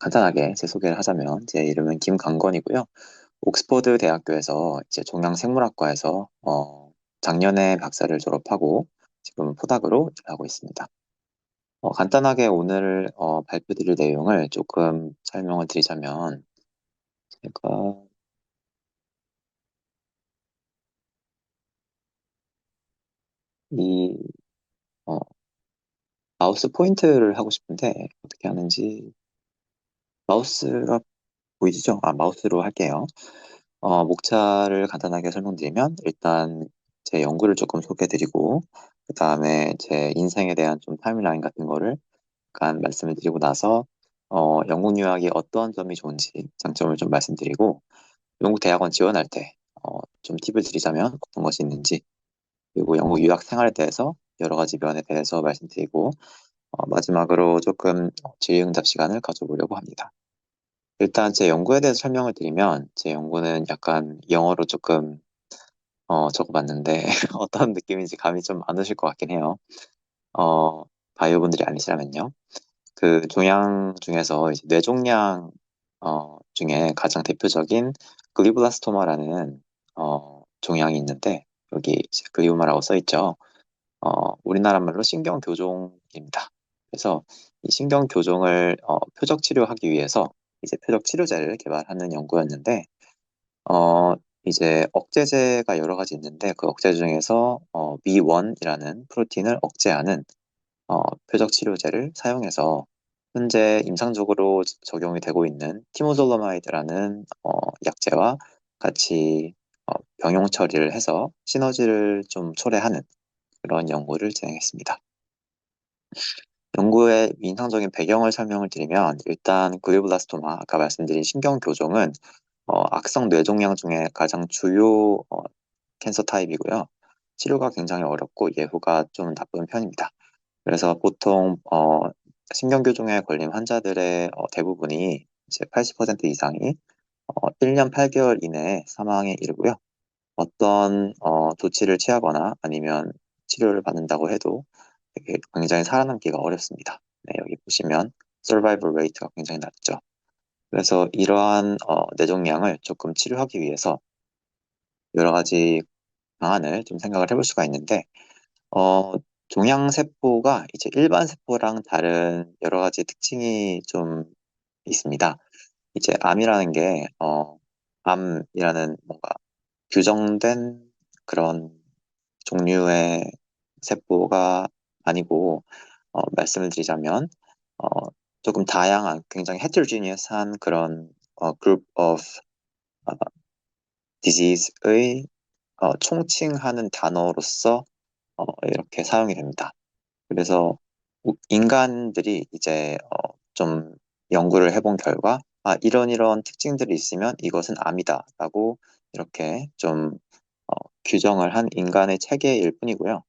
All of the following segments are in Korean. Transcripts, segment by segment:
간단하게 제 소개를 하자면 제 이름은 김강건이고요. 옥스퍼드 대학교에서 이제 종양생물학과에서 작년에 박사를 졸업하고 지금 포닥으로 일하고 있습니다. 간단하게 오늘 발표드릴 내용을 조금 설명을 드리자면 제가 이 어, 마우스 포인트를 하고 싶은데 어떻게 하는지 마우스가 보이시죠? 마우스로 할게요. 목차를 간단하게 설명드리면 일단 제 연구를 조금 소개해드리고 그 다음에 제 인생에 대한 좀 타임라인 같은 거를 약간 말씀을 드리고 나서 영국 유학이 어떤 점이 좋은지 장점을 좀 말씀드리고 영국 대학원 지원할 때 좀 팁을 드리자면 어떤 것이 있는지 그리고 영국 유학 생활에 대해서 여러 가지 면에 대해서 말씀드리고 마지막으로 조금 질의응답 시간을 가져보려고 합니다. 일단 제 연구에 대해서 설명을 드리면 제 연구는 약간 영어로 조금 적어봤는데 어떤 느낌인지 감이 좀 안 오실 것 같긴 해요. 어, 바이오분들이 아니시라면요. 그 종양 중에서 이제 뇌종양 중에 가장 대표적인 글리블라스토마라는 종양이 있는데 여기 이제 글리오마라고 써 있죠. 우리나라 말로 신경교종입니다. 그래서 이 신경교종을 표적 치료하기 위해서 이제 표적 치료제를 개발하는 연구였는데 어, 이제 억제제가 여러 가지 있는데 그 억제제 중에서 B1이라는 프로틴을 억제하는 표적 치료제를 사용해서 현재 임상적으로 적용이 되고 있는 티모졸라마이드라는 약제와 같이 병용 처리를 해서 시너지를 좀 초래하는 그런 연구를 진행했습니다. 연구의 인상적인 배경을 설명을 드리면 일단 글리오블라스토마 아까 말씀드린 신경교종은 악성 뇌종양 중에 가장 주요 캔서 타입이고요. 치료가 굉장히 어렵고 예후가 좀 나쁜 편입니다. 그래서 보통 신경교종에 걸린 환자들의 대부분이 이제 80% 이상이 1년 8개월 이내에 사망에 이르고요. 어떤 조치를 취하거나 아니면 치료를 받는다고 해도 되게 굉장히 살아남기가 어렵습니다. 네, 여기 보시면 survival rate가 굉장히 낮죠. 그래서 이러한 뇌종양을 조금 치료하기 위해서 여러 가지 방안을 좀 생각을 해볼 수가 있는데 어, 종양세포가 이제 일반 세포랑 다른 여러 가지 특징이 좀 있습니다. 이제 암이라는 게 암이라는 뭔가 규정된 그런 종류의 세포가 아니고 말씀을 드리자면 어, 조금 다양한 굉장히 heterogeneous한 그런 group of disease의 총칭하는 단어로서 이렇게 사용이 됩니다. 그래서 인간들이 이제 좀 연구를 해본 결과 이런 특징들이 있으면 이것은 암이다라고 이렇게 좀 규정을 한 인간의 체계일 뿐이고요.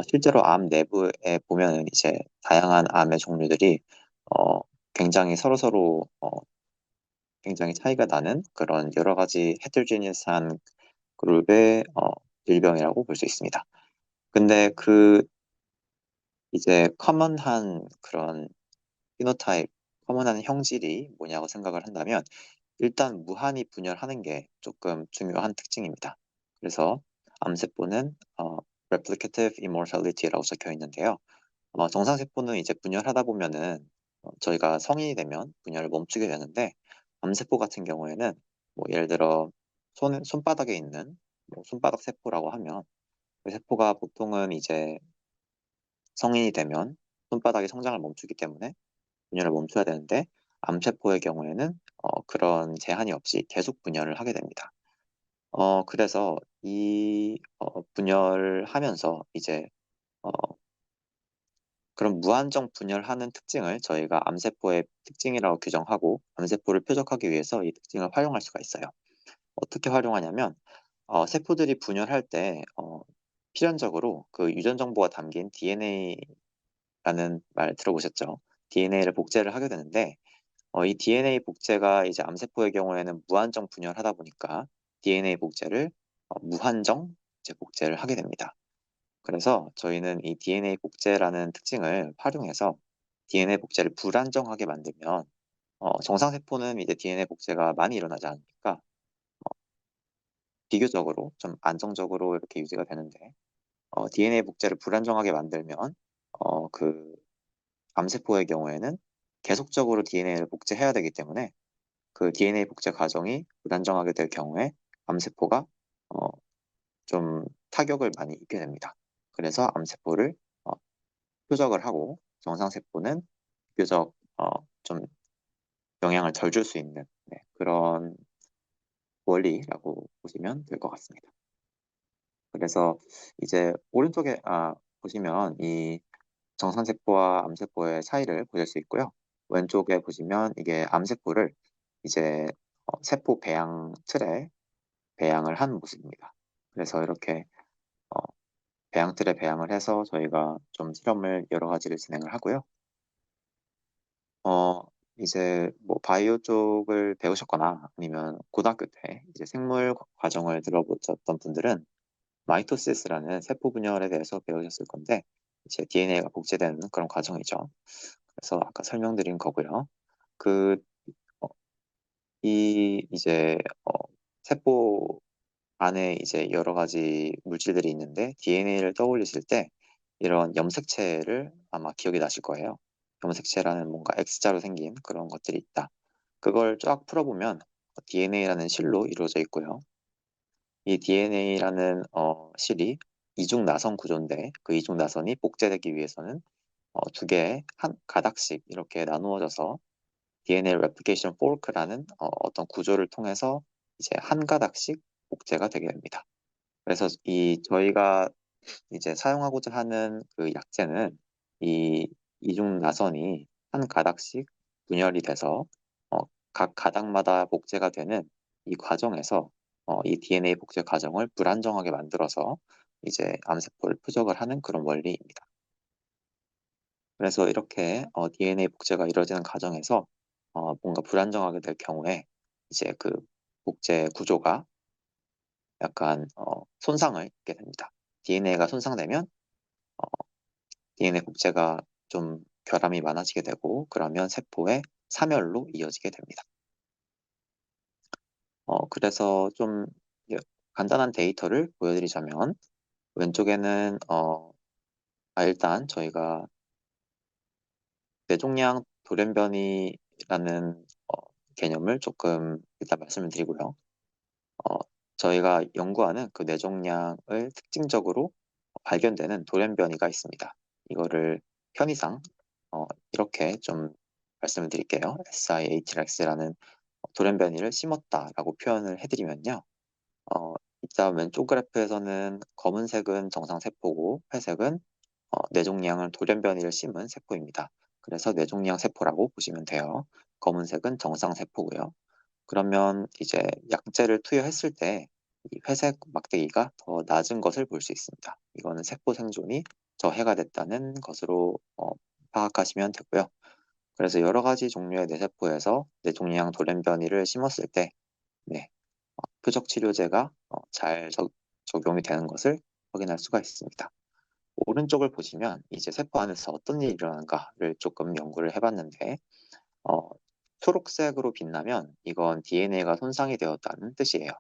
실제로 암 내부에 보면은 이제 다양한 암의 종류들이 어, 굉장히 서로서로 굉장히 차이가 나는 그런 여러 가지 헤테로지니스한 그룹의 질병이라고 볼 수 있습니다. 근데 그 이제 커먼한 그런 피노타입, 커먼한 형질이 뭐냐고 생각을 한다면 일단 무한히 분열하는 게 조금 중요한 특징입니다. 그래서 암세포는 replicative immortality라고 적혀 있는데요. 정상세포는 이제 분열하다 보면은 저희가 성인이 되면 분열을 멈추게 되는데 암세포 같은 경우에는 뭐 예를 들어 손바닥에 있는 뭐 손바닥 세포라고 하면 그 세포가 보통은 이제 성인이 되면 손바닥의 성장을 멈추기 때문에 분열을 멈춰야 되는데 암세포의 경우에는 그런 제한이 없이 계속 분열을 하게 됩니다. 그래서 이 분열을 하면서 이제 어, 그런 무한정 분열하는 특징을 저희가 암세포의 특징이라고 규정하고 암세포를 표적하기 위해서 이 특징을 활용할 수가 있어요. 어떻게 활용하냐면 세포들이 분열할 때 필연적으로 그 유전 정보가 담긴 DNA라는 말 들어보셨죠? DNA를 복제를 하게 되는데 이 DNA 복제가 이제 암세포의 경우에는 무한정 분열하다 보니까 DNA 복제를 무한정 이제 복제를 하게 됩니다. 그래서 저희는 이 DNA 복제라는 특징을 활용해서 DNA 복제를 불안정하게 만들면 정상세포는 이제 DNA 복제가 많이 일어나지 않으니까 비교적으로 좀 안정적으로 이렇게 유지가 되는데 DNA 복제를 불안정하게 만들면 그 암세포의 경우에는 계속적으로 DNA를 복제해야 되기 때문에 그 DNA 복제 과정이 불안정하게 될 경우에 암세포가 어, 좀 타격을 많이 입게 됩니다. 그래서 암세포를 어, 표적을 하고 정상세포는 비교적 좀 영향을 덜 줄 수 있는 그런 원리라고 보시면 될 것 같습니다. 그래서 이제 오른쪽에 보시면 이 정상세포와 암세포의 차이를 보실 수 있고요. 왼쪽에 보시면 이게 암세포를 이제 세포 배양 틀에 배양을 한 모습입니다. 그래서 이렇게 어, 배양 틀에 배양을 해서 저희가 좀 실험을 여러 가지를 진행을 하고요. 어, 이제 뭐 바이오 쪽을 배우셨거나 아니면 고등학교 때 이제 생물 과정을 들어보셨던 분들은 마이토시스라는 세포 분열에 대해서 배우셨을 건데 이제 DNA가 복제되는 그런 과정이죠. 그래서 아까 설명드린 거고요. 그, 어, 이 이제 세포 안에 이제 여러 가지 물질들이 있는데 DNA를 떠올리실 때 이런 염색체를 아마 기억이 나실 거예요. 염색체라는 뭔가 X자로 생긴 그런 것들이 있다. 그걸 쫙 풀어보면 DNA라는 실로 이루어져 있고요. 이 DNA라는 실이 이중 나선 구조인데 그 이중 나선이 복제되기 위해서는 두 개의 한 가닥씩 이렇게 나누어져서 DNA replication fork라는 어떤 구조를 통해서 이제 한 가닥씩 복제가 되게 됩니다. 그래서 이 저희가 이제 사용하고자 하는 그 약재는 이 이중 나선이 한 가닥씩 분열이 돼서 어, 각 가닥마다 복제가 되는 이 과정에서 이 DNA 복제 과정을 불안정하게 만들어서 이제 암세포를 표적을 하는 그런 원리입니다. 그래서 이렇게 DNA 복제가 이루어지는 과정에서 뭔가 불안정하게 될 경우에 이제 그 복제 구조가 약간 손상을 입게 됩니다. DNA가 손상되면 어, DNA 복제가 좀 결함이 많아지게 되고 그러면 세포의 사멸로 이어지게 됩니다. 그래서 좀 간단한 데이터를 보여드리자면 왼쪽에는 일단 저희가 뇌종양 돌연변이라는 개념을 조금 일단 말씀을 드리고요. 어, 저희가 연구하는 그 뇌종양을 특징적으로 발견되는 돌연변이가 있습니다. 이거를 편의상 이렇게 좀 말씀을 드릴게요. SIATRX라는 돌연변이를 심었다라고 표현을 해드리면요. 일단 왼쪽 그래프에서는 검은색은 정상세포고 회색은 뇌종양을 돌연변이를 심은 세포입니다. 그래서 뇌종양 세포라고 보시면 돼요. 검은색은 정상세포고요. 그러면 이제 약제를 투여했을 때 이 회색 막대기가 더 낮은 것을 볼 수 있습니다. 이거는 세포 생존이 저해가 됐다는 것으로 파악하시면 되고요. 그래서 여러 가지 종류의 뇌세포에서 뇌종양 돌연변이를 심었을 때 네, 표적 치료제가 잘 적용이 되는 것을 확인할 수가 있습니다. 오른쪽을 보시면 이제 세포 안에서 어떤 일이 일어나는가를 조금 연구를 해봤는데 어, 초록색으로 빛나면 이건 DNA가 손상이 되었다는 뜻이에요.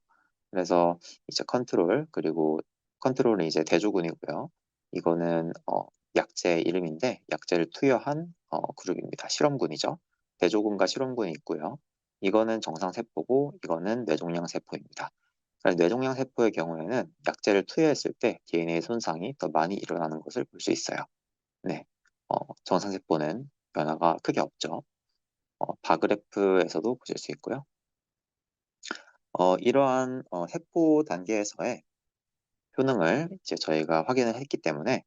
그래서 이제 컨트롤 그리고 컨트롤은 이제 대조군이고요. 이거는 약제 이름인데 약제를 투여한 그룹입니다. 실험군이죠. 대조군과 실험군이 있고요. 이거는 정상세포고 이거는 뇌종양 세포입니다. 그래서 뇌종양 세포의 경우에는 약제를 투여했을 때 DNA 손상이 더 많이 일어나는 것을 볼 수 있어요. 네, 정상세포는 변화가 크게 없죠. 바그래프에서도 보실 수 있고요. 이러한 세포 단계에서의 효능을 이제 저희가 확인을 했기 때문에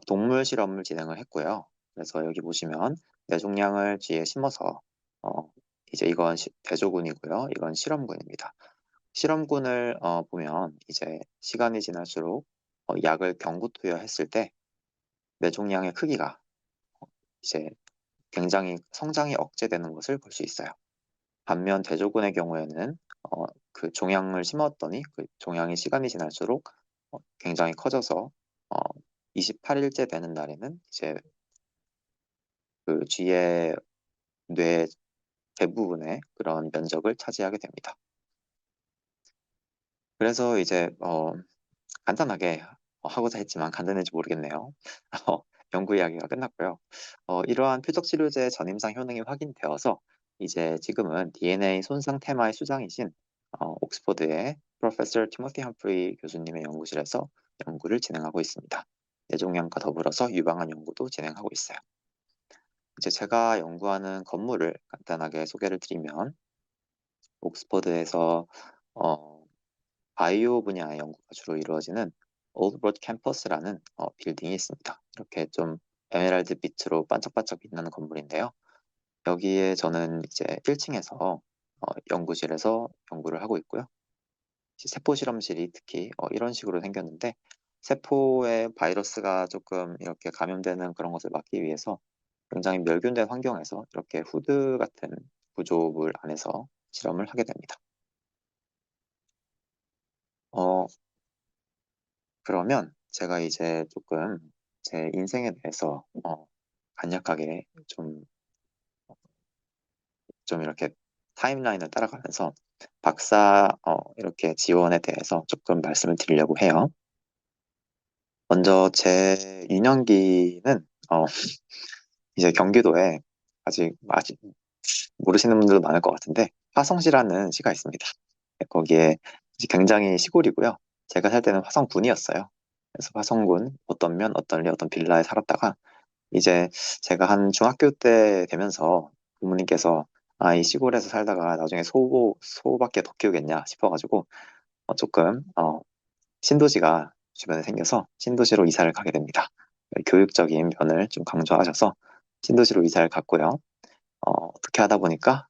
동물 실험을 진행을 했고요. 그래서 여기 보시면 뇌종양을 쥐에 심어서 이제 이건 대조군이고요. 이건 실험군입니다. 실험군을 보면 이제 시간이 지날수록 약을 경구 투여했을 때 뇌종양의 크기가 이제 굉장히 성장이 억제되는 것을 볼 수 있어요. 반면 대조군의 경우에는 그 종양을 심었더니 그 종양이 시간이 지날수록 굉장히 커져서 28일째 되는 날에는 이제 그 쥐의 뇌 대부분의 그런 면적을 차지하게 됩니다. 그래서 이제 간단하게 하고자 했지만 간단한지 모르겠네요. 어, 연구 이야기가 끝났고요. 이러한 표적 치료제의 전임상 효능이 확인되어서 이제 지금은 DNA 손상 테마의 수장이신 옥스퍼드의 프로페서 티모티 험프리 교수님의 연구실에서 연구를 진행하고 있습니다. 뇌종양과 더불어서 유방암 연구도 진행하고 있어요. 이제 제가 연구하는 건물을 간단하게 소개를 드리면 옥스퍼드에서 바이오 분야의 연구가 주로 이루어지는 올드브로드 캠퍼스라는 빌딩이 있습니다. 이렇게 좀 에메랄드 빛으로 반짝반짝 빛나는 건물인데요. 여기에 저는 이제 1층에서 연구실에서 연구를 하고 있고요. 세포 실험실이 특히 이런 식으로 생겼는데 세포에 바이러스가 조금 이렇게 감염되는 그런 것을 막기 위해서 굉장히 멸균된 환경에서 이렇게 후드 같은 구조물 안에서 실험을 하게 됩니다. 어, 그러면 제가 이제 조금 제 인생에 대해서 간략하게 좀 이렇게 타임라인을 따라가면서 박사 이렇게 지원에 대해서 조금 말씀을 드리려고 해요. 먼저 제 유년기는 이제 경기도에 아직 모르시는 분들도 많을 것 같은데 화성시라는 시가 있습니다. 거기에 이제 굉장히 시골이고요. 제가 살 때는 화성군이었어요. 그래서 화성군 어떤 면 어떤 리 어떤 빌라에 살았다가 이제 제가 한 중학교 때 되면서 부모님께서 이 시골에서 살다가 나중에 소밖에 더 키우겠냐 싶어가지고 조금 신도시가 주변에 생겨서 신도시로 이사를 가게 됩니다. 교육적인 면을 좀 강조하셔서 신도시로 이사를 갔고요. 어떻게 하다 보니까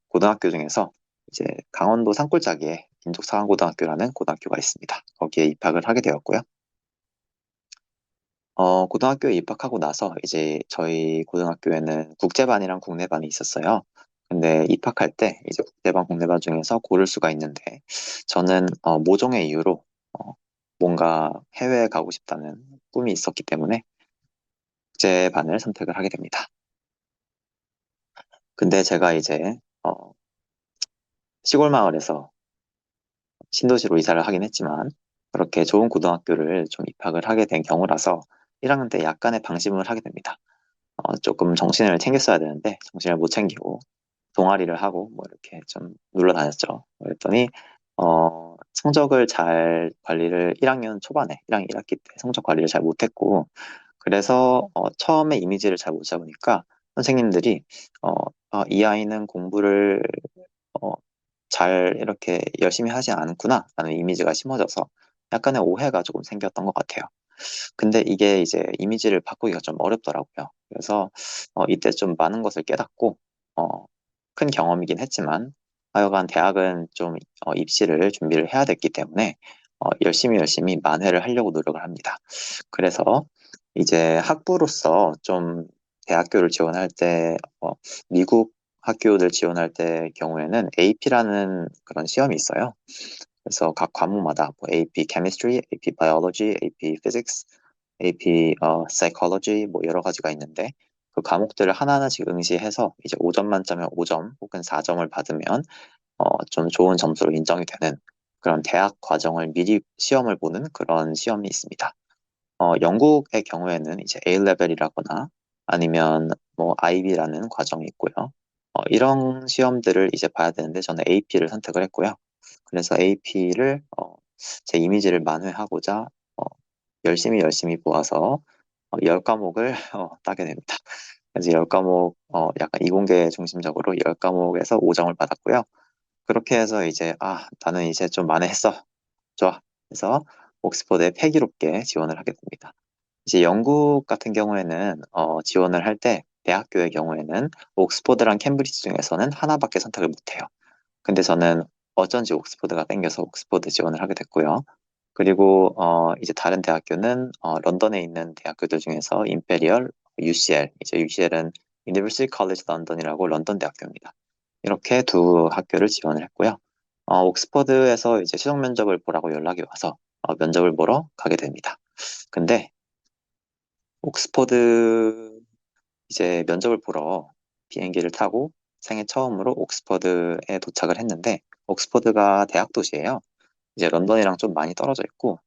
고등학교 중에서 이제 강원도 산골짜기에 민족사관고등학교라는 고등학교가 있습니다. 거기에 입학을 하게 되었고요. 고등학교에 입학하고 나서 이제 저희 고등학교에는 국제반이랑 국내반이 있었어요. 근데 입학할 때 이제 국제반, 국내반 중에서 고를 수가 있는데 저는 모종의 이유로 뭔가 해외에 가고 싶다는 꿈이 있었기 때문에 국제반을 선택을 하게 됩니다. 근데 제가 이제 시골 마을에서 신도시로 이사를 하긴 했지만 그렇게 좋은 고등학교를 좀 입학을 하게 된 경우라서 1학년 때 약간의 방심을 하게 됩니다. 조금 정신을 챙겼어야 되는데 정신을 못 챙기고 동아리를 하고 뭐 이렇게 좀 눌러 다녔죠. 그랬더니 성적을 잘 관리를 1학년 초반에 1학년 1학기 때 성적 관리를 잘 못했고 그래서 처음에 이미지를 잘 못 잡으니까 선생님들이 이 아이는 공부를 어, 잘 이렇게 열심히 하지 않구나 라는 이미지가 심어져서 약간의 오해가 조금 생겼던 것 같아요. 근데 이게 이제 이미지를 바꾸기가 좀 어렵더라고요. 그래서 이때 좀 많은 것을 깨닫고 어, 큰 경험이긴 했지만 하여간 대학은 좀 입시를 준비를 해야 됐기 때문에 열심히 만회를 하려고 노력을 합니다. 그래서 이제 학부로서 좀 대학교를 지원할 때 미국 학교를 지원할 때 경우에는 AP라는 그런 시험이 있어요. 그래서 각 과목마다 뭐 AP Chemistry, AP Biology, AP Physics, AP Psychology 뭐 여러 가지가 있는데 그 과목들을 하나하나씩 응시해서 이제 5점 만점에 5점 혹은 4점을 받으면 좀 좋은 점수로 인정이 되는 그런 대학 과정을 미리 시험을 보는 그런 시험이 있습니다. 영국의 경우에는 이제 A-레벨이라거나 아니면 뭐 IB라는 과정이 있고요. 이런 시험들을 이제 봐야 되는데 저는 AP를 선택을 했고요. 그래서 AP를 제 이미지를 만회하고자 열심히 모아서 10과목을 따게 됩니다. 그래서 10과목 약간 이공계 중심적으로 10과목에서 5점을 받았고요. 그렇게 해서 이제 나는 이제 좀 만회했어. 좋아. 그래서 옥스퍼드에 패기롭게 지원을 하게 됩니다. 이제 영국 같은 경우에는 지원을 할 때 대학교의 경우에는 옥스퍼드랑 캠브리지 중에서는 하나밖에 선택을 못해요. 근데 저는 어쩐지 옥스퍼드가 땡겨서 옥스퍼드 지원을 하게 됐고요. 그리고 이제 다른 대학교는 런던에 있는 대학교들 중에서 임페리얼, UCL, 이제 UCL은 University College London이라고 런던 대학교입니다. 이렇게 두 학교를 지원을 했고요. 옥스퍼드에서 이제 최종 면접을 보라고 연락이 와서 면접을 보러 가게 됩니다. 근데 옥스퍼드 이제 면접을 보러 비행기를 타고 생애 처음으로 옥스퍼드에 도착을 했는데, 옥스퍼드가 대학 도시예요. 이제 런던이랑 좀 많이 떨어져 있고,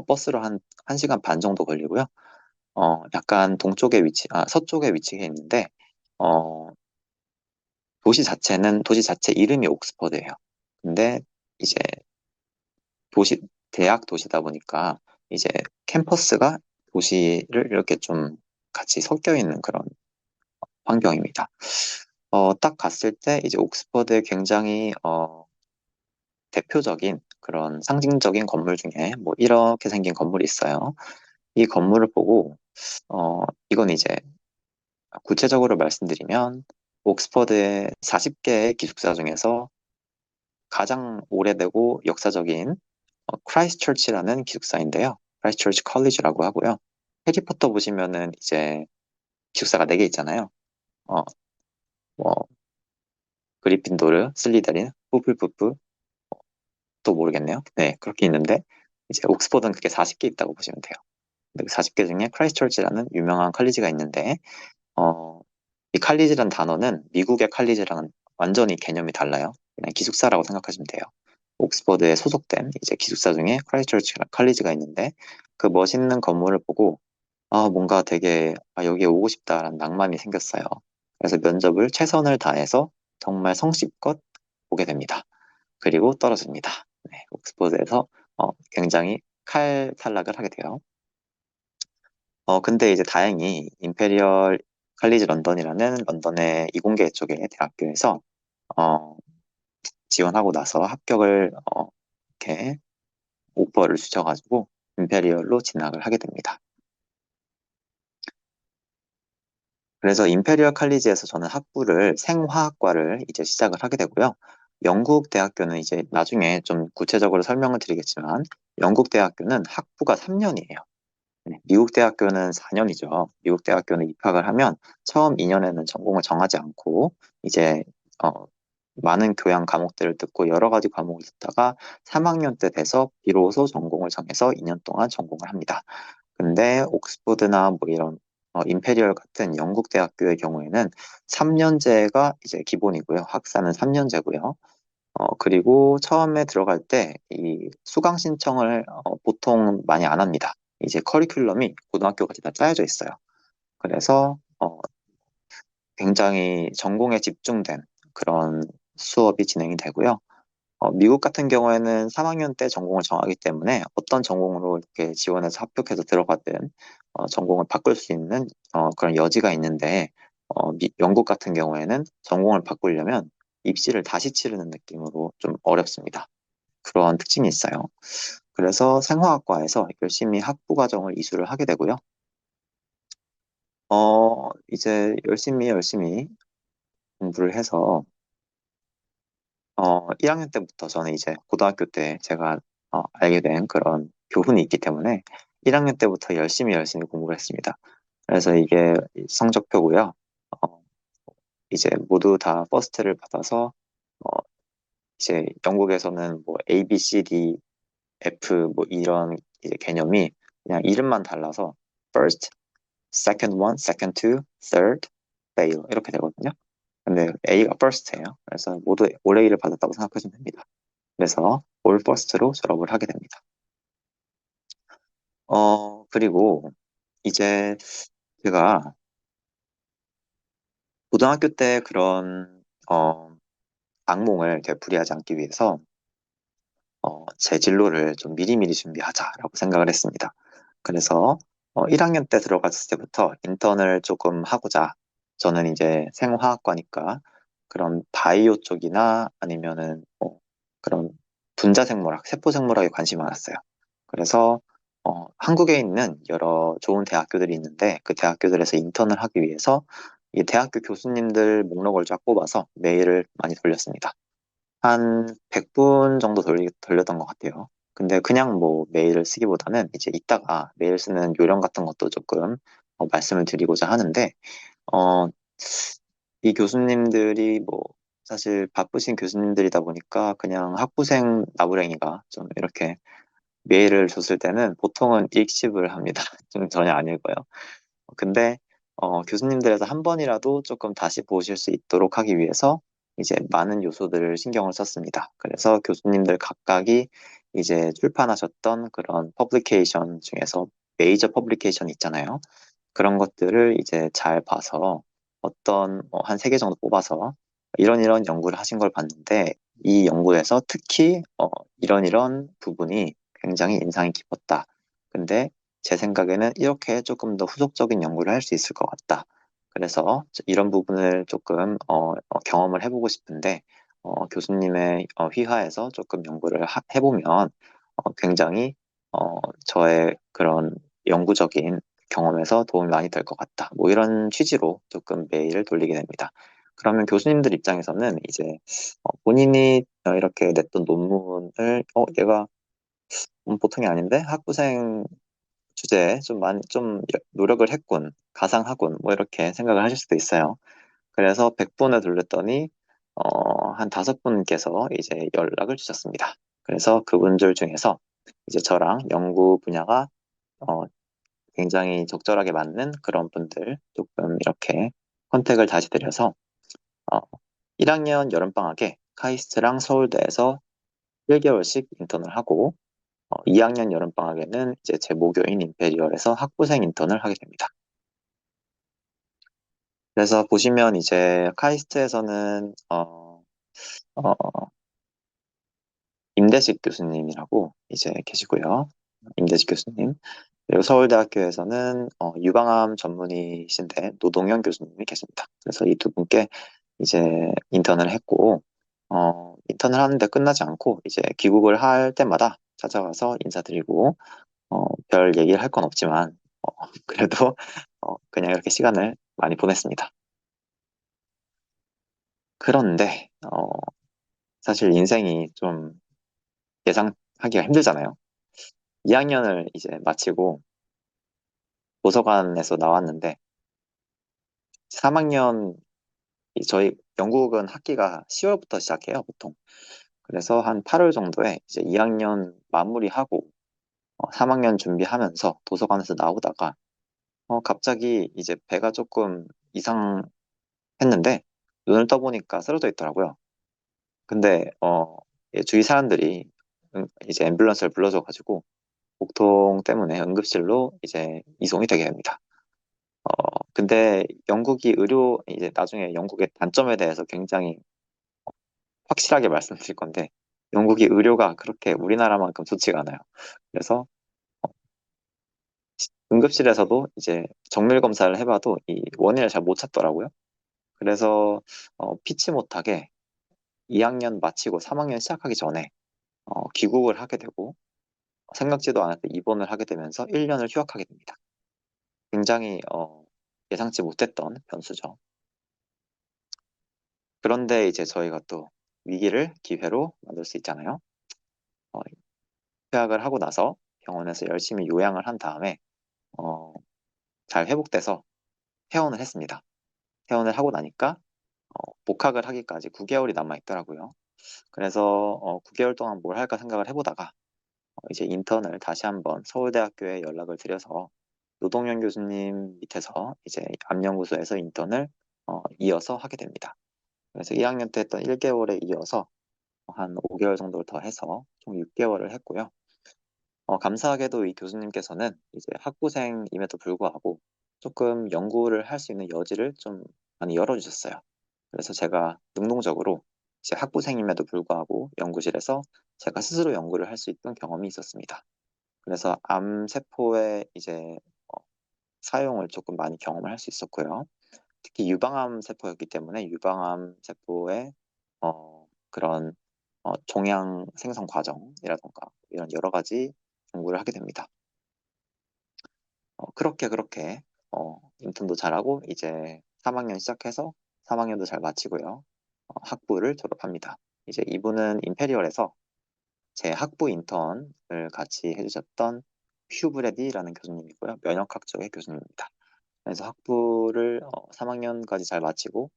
버스로 한 1시간 반 정도 걸리고요. 약간 서쪽에 위치해 있는데, 어, 도시 자체 이름이 옥스퍼드예요. 근데 이제 도시, 대학 도시다 보니까 이제 캠퍼스가 도시를 이렇게 좀 같이 섞여 있는 그런 환경입니다. 딱 갔을 때 이제 옥스퍼드에 굉장히 대표적인 그런 상징적인 건물 중에 뭐 이렇게 생긴 건물이 있어요. 이 건물을 보고 이건 이제 구체적으로 말씀드리면 옥스퍼드의 40개의 기숙사 중에서 가장 오래되고 역사적인 크라이스트처치라는 기숙사인데요. 크라이스트처치 컬리지라고 하고요. 해리포터 보시면은 이제 기숙사가 4개 있잖아요. 어, 뭐 그리핀도르, 슬리더린, 후플푸프 또 모르겠네요. 네, 그렇게 있는데 이제 옥스퍼드는 그게 40개 있다고 보시면 돼요. 근데 그 40개 중에 크라이스트처치라는 유명한 컬리지가 있는데 어, 이 칼리지란 단어는 미국의 칼리지랑은 완전히 개념이 달라요. 그냥 기숙사라고 생각하시면 돼요. 옥스퍼드에 소속된 이제 기숙사 중에 크라이스트처치 칼리지가 있는데 그 멋있는 건물을 보고 뭔가 되게 여기에 오고 싶다라는 낭만이 생겼어요. 그래서 면접을 최선을 다해서 정말 성심껏 보게 됩니다. 그리고 떨어집니다. 네, 옥스퍼드에서 굉장히 칼 탈락을 하게 돼요. 근데 이제 다행히 임페리얼 칼리지 런던이라는 런던의 이공계 쪽의 대학교에서 어, 지원하고 나서 합격을 이렇게 오퍼를 주셔가지고 임페리얼로 진학을 하게 됩니다. 그래서 임페리얼 칼리지에서 저는 학부를 생화학과를 이제 시작을 하게 되고요. 영국 대학교는 이제 나중에 좀 구체적으로 설명을 드리겠지만 영국 대학교는 학부가 3년이에요. 미국 대학교는 4년이죠. 미국 대학교는 입학을 하면 처음 2년에는 전공을 정하지 않고 이제 어, 많은 교양 과목들을 듣고 여러 가지 과목을 듣다가 3학년 때 돼서 비로소 전공을 정해서 2년 동안 전공을 합니다. 근데 옥스퍼드나 뭐 이런 임페리얼 같은 영국 대학교의 경우에는 3년제가 이제 기본이고요. 학사는 3년제고요. 그리고 처음에 들어갈 때 이 수강 신청을 보통 많이 안 합니다. 이제 커리큘럼이 고등학교까지 다 짜여져 있어요. 그래서 굉장히 전공에 집중된 그런 수업이 진행이 되고요. 미국 같은 경우에는 3학년 때 전공을 정하기 때문에 어떤 전공으로 이렇게 지원해서 합격해서 들어가든 전공을 바꿀 수 있는 그런 여지가 있는데 영국 같은 경우에는 전공을 바꾸려면 입시를 다시 치르는 느낌으로 좀 어렵습니다. 그런 특징이 있어요. 그래서 생화학과에서 열심히 학부 과정을 이수를 하게 되고요. 이제 열심히 공부를 해서 1학년 때부터 저는 이제 고등학교 때 제가 알게 된 그런 교훈이 있기 때문에 1학년 때부터 열심히 공부를 했습니다. 그래서 이게 성적표고요. 어, 이제 모두 다 퍼스트를 받아서 어, 이제 영국에서는 뭐 A, B, C, D, F 뭐 이런 이제 개념이 그냥 이름만 달라서 first, second one, second two, third, fail 이렇게 되거든요. 근데 A가 first예요. 그래서 모두 올 A를 받았다고 생각하시면 됩니다. 그래서 올 퍼스트로 졸업을 하게 됩니다. 그리고 이제 제가 고등학교 때 그런 악몽을 되풀이하지 않기 위해서 제 진로를 좀 미리미리 준비하자라고 생각을 했습니다. 그래서 1학년 때 들어갔을 때부터 인턴을 조금 하고자 저는 이제 생화학과니까 그런 바이오 쪽이나 아니면은 뭐 그런 분자생물학, 세포생물학에 관심이 많았어요. 그래서 한국에 있는 여러 좋은 대학교들이 있는데 그 대학교들에서 인턴을 하기 위해서 이 대학교 교수님들 목록을 쫙 뽑아서 메일을 많이 돌렸습니다. 한 100분 정도 돌렸던 것 같아요. 근데 그냥 뭐 메일을 쓰기보다는 이제 이따가 메일 쓰는 요령 같은 것도 조금 말씀을 드리고자 하는데, 어, 이 교수님들이 뭐 사실 바쁘신 교수님들이다 보니까 그냥 학부생 나부랭이가 좀 이렇게 메일을 줬을 때는 보통은 읽씹을 합니다. 좀 전혀 안 읽어요. 근데 교수님들에서 한 번이라도 조금 다시 보실 수 있도록 하기 위해서 이제 많은 요소들을 신경을 썼습니다. 그래서 교수님들 각각이 이제 출판하셨던 그런 퍼블리케이션 중에서 메이저 퍼블리케이션 있잖아요. 그런 것들을 이제 잘 봐서 어떤 한 세 개 정도 뽑아서 이런 이런 연구를 하신 걸 봤는데 이 연구에서 특히 이런 부분이 굉장히 인상이 깊었다. 근데 제 생각에는 이렇게 조금 더 후속적인 연구를 할 수 있을 것 같다. 그래서 이런 부분을 조금 경험을 해보고 싶은데 교수님의 휘하에서 조금 연구를 해보면 굉장히 저의 그런 영구적인 경험에서 도움이 많이 될 것 같다. 뭐 이런 취지로 조금 메일을 돌리게 됩니다. 그러면 교수님들 입장에서는 이제 본인이 이렇게 냈던 논문을 얘가 보통이 아닌데 학부생 주제에 좀 노력을 했군, 가상하군, 뭐 이렇게 생각을 하실 수도 있어요. 그래서 100분을 돌렸더니 한 5분께서 이제 연락을 주셨습니다. 그래서 그분들 중에서 이제 저랑 연구 분야가 어, 굉장히 적절하게 맞는 그런 분들 조금 이렇게 컨택을 다시 드려서 어, 1학년 여름방학에 카이스트랑 서울대에서 1개월씩 인턴을 하고 2학년 여름방학에는 이제 제 모교인 임페리얼에서 학부생 인턴을 하게 됩니다. 그래서 보시면 이제 카이스트에서는 어, 임대식 교수님이라고 이제 계시고요. 임대식 교수님. 그리고 서울대학교에서는 유방암 전문의이신데 노동현 교수님이 계십니다. 그래서 이 두 분께 이제 인턴을 했고 인턴을 하는데 끝나지 않고 이제 귀국을 할 때마다 찾아가서 인사드리고 별 얘기를 할 건 없지만 그래도 그냥 이렇게 시간을 많이 보냈습니다. 그런데 사실 인생이 좀 예상하기가 힘들잖아요. 2학년을 이제 마치고 도서관에서 나왔는데 3학년 저희 영국은 학기가 10월부터 시작해요, 보통. 그래서 한 8월 정도에 이제 2학년 마무리하고 3학년 준비하면서 도서관에서 나오다가 갑자기 이제 배가 조금 이상했는데 눈을 떠보니까 쓰러져 있더라고요. 근데 주위 사람들이 이제 앰뷸런스를 불러줘가지고 복통 때문에 응급실로 이제 이송이 되게 됩니다. 근데 영국이 이제 나중에 영국의 단점에 대해서 굉장히 확실하게 말씀드릴 건데, 영국이 의료가 그렇게 우리나라만큼 좋지가 않아요. 그래서 응급실에서도 이제 정밀 검사를 해봐도 이 원인을 잘 못 찾더라고요. 그래서 피치 못하게 2학년 마치고 3학년 시작하기 전에 귀국을 하게 되고 생각지도 않았는데 입원을 하게 되면서 1년을 휴학하게 됩니다. 굉장히 예상치 못했던 변수죠. 그런데 이제 저희가 또 위기를 기회로 만들 수 있잖아요. 어, 휴학을 하고 나서 병원에서 열심히 요양을 한 다음에 어, 잘 회복돼서 퇴원을 했습니다. 퇴원을 하고 나니까 복학을 하기까지 9개월이 남아 있더라고요. 그래서 9개월 동안 뭘 할까 생각을 해보다가 이제 인턴을 다시 한번 서울대학교에 연락을 드려서 노동현 교수님 밑에서 이제 암연구소에서 인턴을 이어서 하게 됩니다. 그래서 1학년 때 했던 1개월에 이어서 한 5개월 정도를 더 해서 총 6개월을 했고요. 감사하게도 이 교수님께서는 이제 학부생임에도 불구하고 조금 연구를 할 수 있는 여지를 좀 많이 열어주셨어요. 그래서 제가 능동적으로 이제 학부생임에도 불구하고 연구실에서 제가 스스로 연구를 할 수 있던 경험이 있었습니다. 그래서 암세포의 이제 어, 사용을 조금 많이 경험을 할 수 있었고요. 특히 유방암 세포였기 때문에 유방암 세포의 그런 종양 생성 과정이라던가 이런 여러 가지 연구를 하게 됩니다. 그렇게 인턴도 잘하고 이제 3학년 시작해서 3학년도 잘 마치고요. 학부를 졸업합니다. 이제 이분은 임페리얼에서 제 학부 인턴을 같이 해주셨던 휴브레디라는 교수님이고요. 면역학 쪽의 교수님입니다. 그래서 학부를 3학년까지 잘 마치고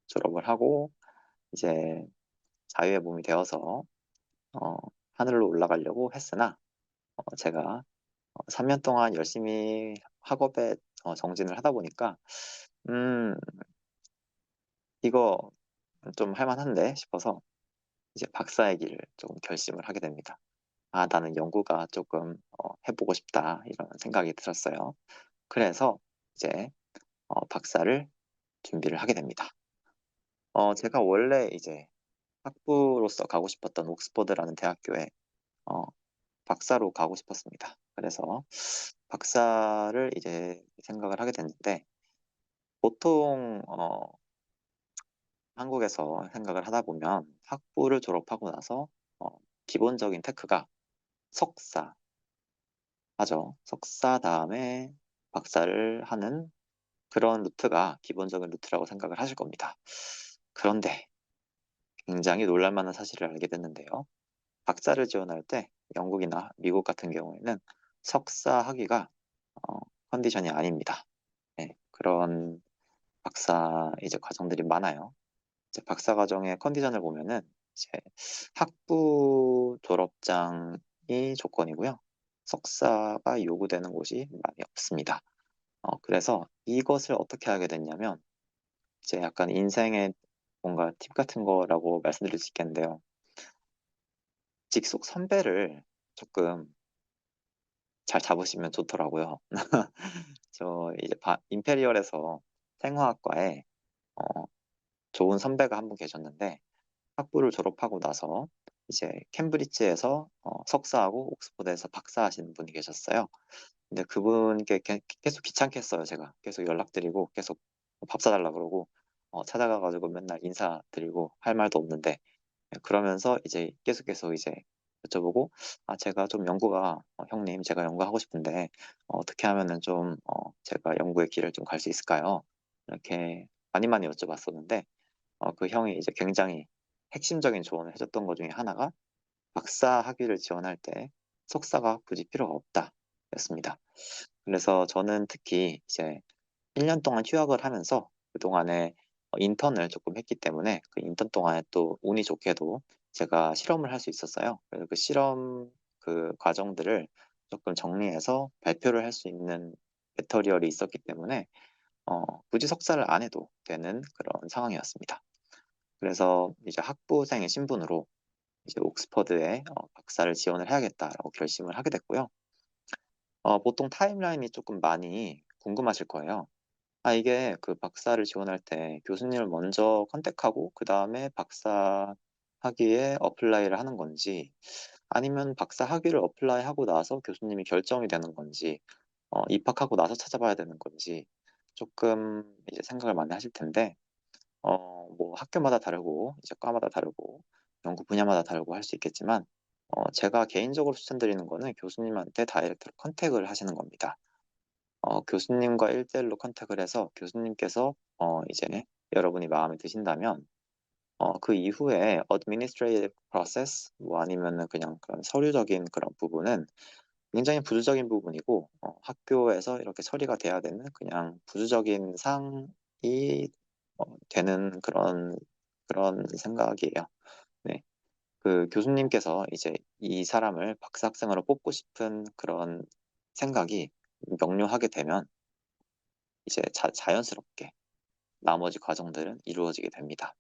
졸업을 하고 이제 자유의 몸이 되어서 어, 하늘로 올라가려고 했으나 제가 3년 동안 열심히 학업에 정진을 하다 보니까 음, 이거 좀 할만한데 싶어서 이제 박사의 길을 좀 결심을 하게 됩니다. 아, 나는 연구가 조금 해보고 싶다 이런 생각이 들었어요. 그래서 이제 박사를 준비를 하게 됩니다. 제가 원래 이제 학부로서 가고 싶었던 옥스퍼드라는 대학교에 어, 박사로 가고 싶었습니다. 그래서 박사를 이제 생각을 하게 됐는데 보통 한국에서 생각을 하다 보면 학부를 졸업하고 나서 어, 기본적인 테크가 석사 하죠. 석사 다음에 박사를 하는 그런 루트가 기본적인 루트라고 생각을 하실 겁니다. 그런데 굉장히 놀랄만한 사실을 알게 됐는데요. 박사를 지원할 때 영국이나 미국 같은 경우에는 석사 학위가 어, 컨디션이 아닙니다. 네, 그런 박사 이제 과정들이 많아요. 이제 박사 과정의 컨디션을 보면은 이제 학부 졸업장이 조건이고요. 석사가 요구되는 곳이 많이 없습니다. 그래서 이것을 어떻게 하게 됐냐면 이제 약간 인생의 뭔가 팁 같은 거라고 말씀드릴 수 있겠는데요. 직속 선배를 조금 잘 잡으시면 좋더라고요. 저 이제 임페리얼에서 생화학과에 어, 좋은 선배가 한 분 계셨는데 학부를 졸업하고 나서 이제 캠브리지에서 석사하고 옥스퍼드에서 박사하시는 분이 계셨어요. 근데 그분께 계속 귀찮게 했어요. 제가 계속 연락드리고 계속 밥 사달라 그러고 찾아가가지고 맨날 인사드리고 할 말도 없는데 그러면서 이제 계속 이제 여쭤보고 아 제가 좀 연구가 형님 제가 연구하고 싶은데 어떻게 하면은 좀 제가 연구의 길을 좀 갈 수 있을까요? 이렇게 많이 여쭤봤었는데 그 형이 이제 굉장히 핵심적인 조언을 해줬던 것 중에 하나가 박사 학위를 지원할 때 석사가 굳이 필요가 없다 였습니다. 그래서 저는 특히 이제 1년 동안 휴학을 하면서 그동안에 인턴을 조금 했기 때문에 그 인턴 동안에 또 운이 좋게도 제가 실험을 할 수 있었어요. 그래서 그 실험 그 과정들을 조금 정리해서 발표를 할 수 있는 매터리얼이 있었기 때문에 굳이 석사를 안 해도 되는 그런 상황이었습니다. 그래서 이제 학부생의 신분으로 이제 옥스퍼드에 박사를 지원을 해야겠다라고 결심을 하게 됐고요. 보통 타임라인이 조금 많이 궁금하실 거예요. 아, 이게 그 박사를 지원할 때 교수님을 먼저 컨택하고 그 다음에 박사 학위에 어플라이를 하는 건지 아니면 박사 학위를 어플라이하고 나서 교수님이 결정이 되는 건지 입학하고 나서 찾아봐야 되는 건지 조금 이제 생각을 많이 하실 텐데 뭐 학교마다 다르고 이제 과마다 다르고 연구 분야마다 다르고 할 수 있겠지만 제가 개인적으로 추천드리는 거는 교수님한테 다이렉트로 컨택을 하시는 겁니다. 교수님과 1대1로 컨택을 해서 교수님께서 이제 여러분이 마음에 드신다면 그 이후에 administrative process 뭐 아니면은 그냥 그런 서류적인 그런 부분은 굉장히 부수적인 부분이고 학교에서 이렇게 처리가 돼야 되는 그냥 부수적인 상이 되는 그런 생각이에요. 네. 그 교수님께서 이제 이 사람을 박사 학생으로 뽑고 싶은 그런 생각이 명료하게 되면 이제 자연스럽게 나머지 과정들은 이루어지게 됩니다.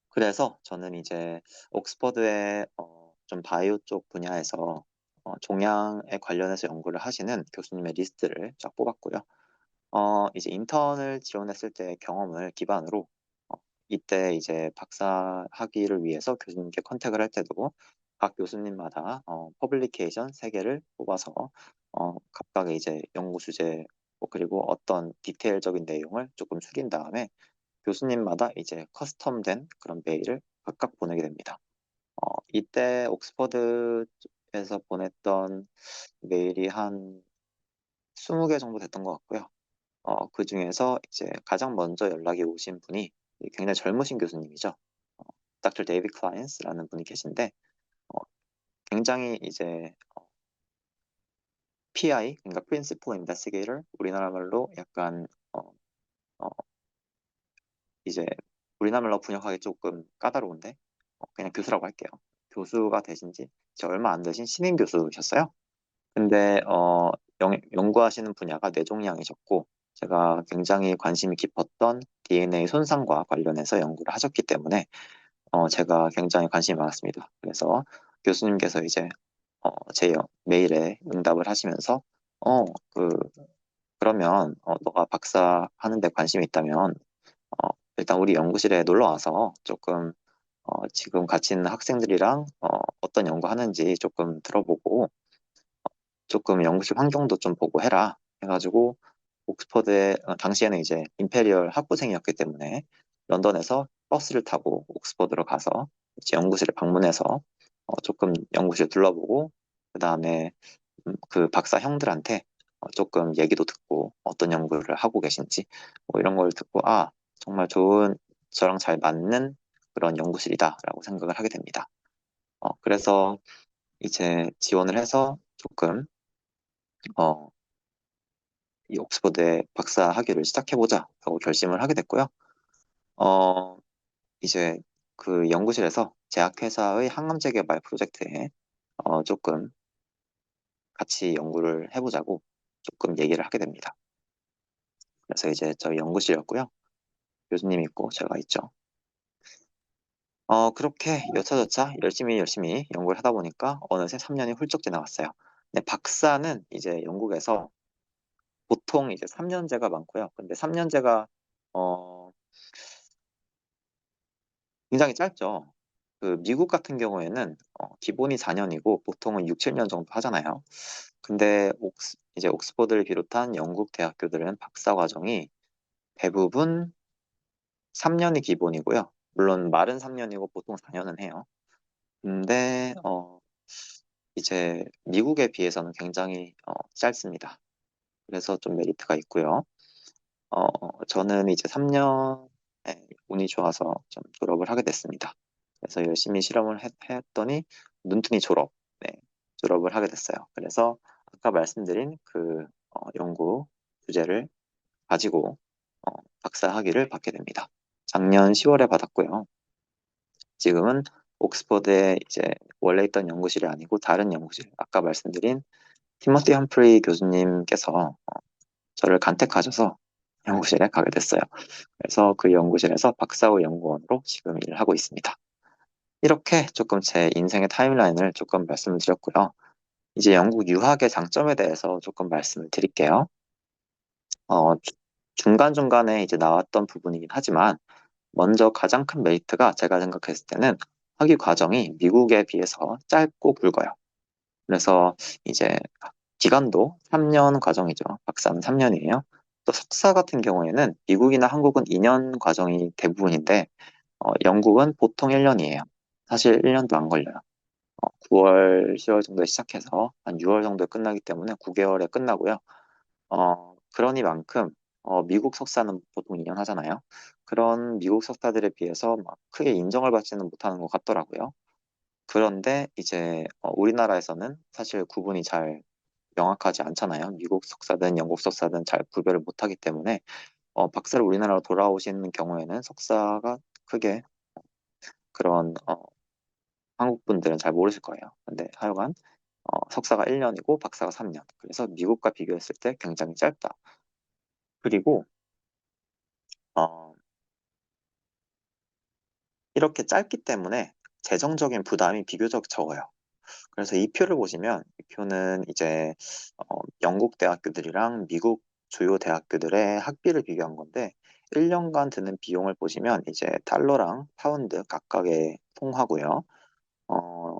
그래서 저는 이제 옥스퍼드의 좀 바이오 쪽 분야에서 종양에 관련해서 연구를 하시는 교수님의 리스트를 쫙 뽑았고요. 이제 인턴을 지원했을 때의 경험을 기반으로 어, 이때 이제 박사 학위를 위해서 교수님께 컨택을 할 때도 각 교수님마다 퍼블리케이션 3개를 뽑아서 각각의 이제 연구 주제 그리고 어떤 디테일적인 내용을 조금 숙인 다음에 교수님마다 이제 커스텀된 그런 메일을 각각 보내게 됩니다. 이때 옥스퍼드에서 보냈던 메일이 한 20개 정도 됐던 것 같고요. 그 중에서 이제 가장 먼저 연락이 오신 분이 굉장히 젊으신 교수님이죠. 어, Dr. David Clines라는 분이 계신데 어, 굉장히 이제 PI, 그러니까 Principal Investigator, 우리나라 말로 약간 어, 이제 우리나라 말로 번역하기 조금 까다로운데 그냥 교수라고 할게요. 교수가 되신 지 이제 얼마 안 되신 신임 교수셨어요. 근데 연구하시는 분야가 뇌종양이셨고 제가 굉장히 관심이 깊었던 DNA 손상과 관련해서 연구를 하셨기 때문에 제가 굉장히 관심이 많았습니다. 그래서 교수님께서 이제 제 메일에 응답을 하시면서 어, 그, 그러면 너가 박사 하는데 관심이 있다면 어, 일단 우리 연구실에 놀러 와서 조금 지금 같이 있는 학생들이랑 어떤 연구하는지 조금 들어보고 조금 연구실 환경도 좀 보고 해라 해가지고 옥스퍼드에 당시에는 이제 임페리얼 학부생이었기 때문에 런던에서 버스를 타고 옥스퍼드로 가서 이제 연구실에 방문해서 조금 연구실 둘러보고 그 다음에 그 박사 형들한테 조금 얘기도 듣고 어떤 연구를 하고 계신지 뭐 이런 걸 듣고 정말 좋은 저랑 잘 맞는 그런 연구실이다라고 생각을 하게 됩니다. 그래서 이제 지원을 해서 조금 어, 이 옥스퍼드에 박사 학위를 시작해보자 라고 결심을 하게 됐고요. 어, 이제 그 연구실에서 제약회사의 항암제 개발 프로젝트에 조금 같이 연구를 해보자고 조금 얘기를 하게 됩니다. 그래서 이제 저희 연구실이었고요. 교수님이 있고 제가 있죠. 그렇게 여차저차 열심히 연구를 하다 보니까 어느새 3년이 훌쩍 지나갔어요. 근데 박사는 이제 영국에서 보통 이제 3년제가 많고요. 근데 3년제가 굉장히 짧죠. 그 미국 같은 경우에는 기본이 4년이고 보통은 6, 7년 정도 하잖아요. 근데 이제 옥스퍼드를 비롯한 영국 대학교들은 박사 과정이 대부분 3년이 기본이고요. 물론 말은 3년이고 보통 4년은 해요. 근데 이제 미국에 비해서는 굉장히 짧습니다. 그래서 좀 메리트가 있고요. 저는 이제 3년에 운이 좋아서 좀 졸업을 하게 됐습니다. 그래서 열심히 실험을 했더니 눈뜬히 네, 졸업을 하게 됐어요. 그래서 아까 말씀드린 그 연구 주제를 가지고 어, 박사 학위를 받게 됩니다. 작년 10월에 받았고요. 지금은 옥스퍼드에 이제 원래 있던 연구실이 아니고 다른 연구실, 아까 말씀드린 티모티 험프리 교수님께서 저를 간택하셔서 연구실에 가게 됐어요. 그래서 그 연구실에서 박사후 연구원으로 지금 일을 하고 있습니다. 이렇게 조금 제 인생의 타임라인을 조금 말씀을 드렸고요. 이제 영국 유학의 장점에 대해서 조금 말씀을 드릴게요. 중간중간에 이제 나왔던 부분이긴 하지만 먼저 가장 큰 메리트가 제가 생각했을 때는 학위 과정이 미국에 비해서 짧고 굵어요. 그래서 이제 기간도 3년 과정이죠. 박사는 3년이에요. 또 석사 같은 경우에는 미국이나 한국은 2년 과정이 대부분인데 영국은 보통 1년이에요. 사실 1년도 안 걸려요. 9월, 10월 정도에 시작해서 한 6월 정도에 끝나기 때문에 9개월에 끝나고요. 그러니만큼 미국 석사는 보통 2년 하잖아요. 그런 미국 석사들에 비해서 막 크게 인정을 받지는 못하는 것 같더라고요. 그런데 이제 우리나라에서는 사실 구분이 잘 명확하지 않잖아요. 미국 석사든 영국 석사든 잘 구별을 못하기 때문에 박사를 우리나라로 돌아오시는 경우에는 석사가 크게 그런 한국 분들은 잘 모르실 거예요. 근데 하여간 석사가 1년이고 박사가 3년. 그래서 미국과 비교했을 때 굉장히 짧다. 그리고 어, 이렇게 짧기 때문에 재정적인 부담이 비교적 적어요. 그래서 이 표를 보시면 이 표는 이제 영국 대학교들이랑 미국 주요 대학교들의 학비를 비교한 건데 1년간 드는 비용을 보시면 이제 달러랑 파운드 각각의 통화고요. 어,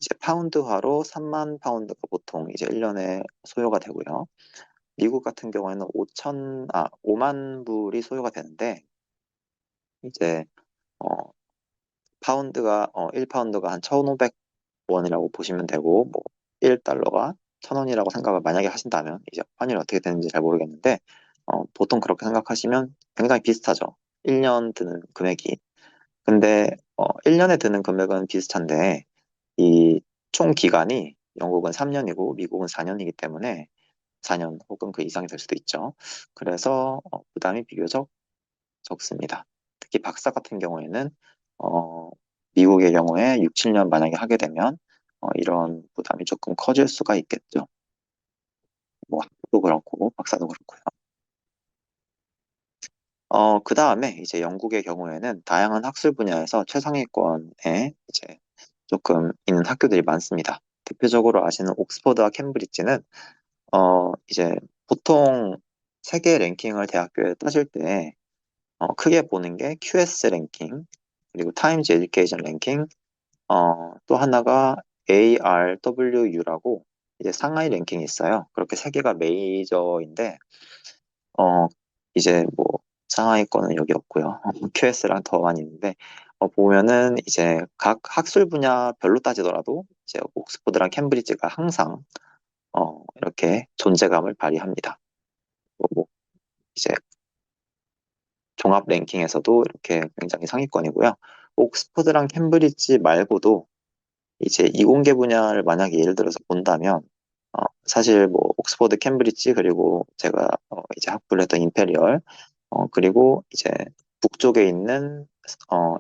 이제 파운드화로 3만 파운드가 보통 이제 1년에 소요가 되고요. 미국 같은 경우에는 5만 불이 소요가 되는데 이제 어, 파운드가 1파운드가 한 1,500원이라고 보시면 되고 뭐 1달러가 1,000원이라고 생각을 만약에 하신다면 이제 환율이 어떻게 되는지 잘 모르겠는데 보통 그렇게 생각하시면 굉장히 비슷하죠. 1년 드는 금액이. 근데 1년에 드는 금액은 비슷한데 이 총 기간이 영국은 3년이고 미국은 4년이기 때문에 4년 혹은 그 이상이 될 수도 있죠. 그래서 부담이 비교적 적습니다. 특히 박사 같은 경우에는 어, 미국의 경우에 6, 7년 만약에 하게 되면 이런 부담이 조금 커질 수가 있겠죠. 뭐 학부도 그렇고 박사도 그렇고요. 그 다음에 이제 영국의 경우에는 다양한 학술 분야에서 최상위권에 이제 조금 있는 학교들이 많습니다. 대표적으로 아시는 옥스퍼드와 캠브리지는 이제 보통 세계 랭킹을 대학교에 따질 때 크게 보는 게 QS 랭킹, 그리고 타임즈 에듀케이션 랭킹, 또 하나가 ARWU라고 이제 상하이 랭킹이 있어요. 그렇게 세 개가 메이저인데, 어, 이제 뭐 상하이 거는 여기 없고요. QS랑 더 많이 있는데, 보면은 이제 각 학술 분야별로 따지더라도 이제 옥스퍼드랑 캠브리지가 항상 이렇게 존재감을 발휘합니다. 뭐 이제 종합 랭킹에서도 이렇게 굉장히 상위권이고요. 옥스퍼드랑 캠브리지 말고도 이제 이공계 분야를 만약에 예를 들어서 본다면, 사실 뭐 옥스퍼드, 캠브리지, 그리고 제가 이제 학부를 했던 임페리얼, 그리고 이제 북쪽에 있는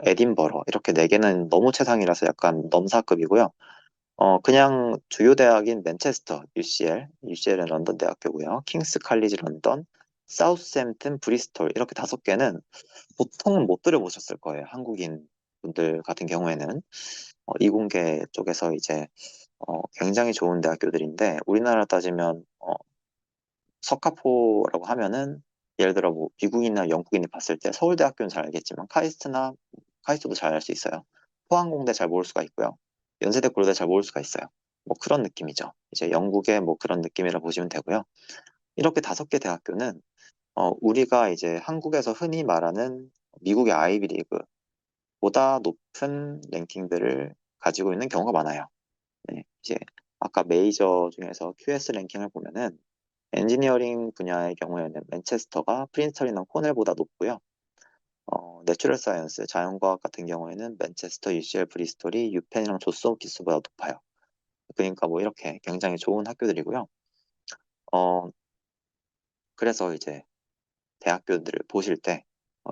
에딘버러, 이렇게 네 개는 너무 최상이라서 약간 넘사급이고요. 그냥 주요 대학인 맨체스터, UCL은 런던 대학교고요. 킹스 칼리지 런던, 사우스햄튼, 브리스톨, 이렇게 다섯 개는 보통은 못 들어보셨을 거예요. 한국인 분들 같은 경우에는. 이공계 쪽에서 이제 굉장히 좋은 대학교들인데, 우리나라 따지면 석가포라고 하면은 예를 들어 뭐 미국이나 영국인이 봤을 때 서울대학교는 잘 알겠지만 카이스트도 잘 알 수 있어요. 포항공대 잘 모를 수가 있고요. 연세대 고려대 잘 모를 수가 있어요. 뭐 그런 느낌이죠. 이제 영국의 뭐 그런 느낌이라 보시면 되고요. 이렇게 다섯 개 대학교는 우리가 이제 한국에서 흔히 말하는 미국의 아이비리그보다 높은 랭킹들을 가지고 있는 경우가 많아요. 네, 이제 아까 메이저 중에서 QS 랭킹을 보면은 엔지니어링 분야의 경우에는 맨체스터가 프린스턴이나 코넬보다 높고요. 내추럴 사이언스, 자연과학 같은 경우에는 맨체스터, UCL, 브리스톨이 유펜이랑 존스 홉킨스보다 높아요. 그러니까 뭐 이렇게 굉장히 좋은 학교들이고요. 어, 그래서 이제 대학교들을 보실 때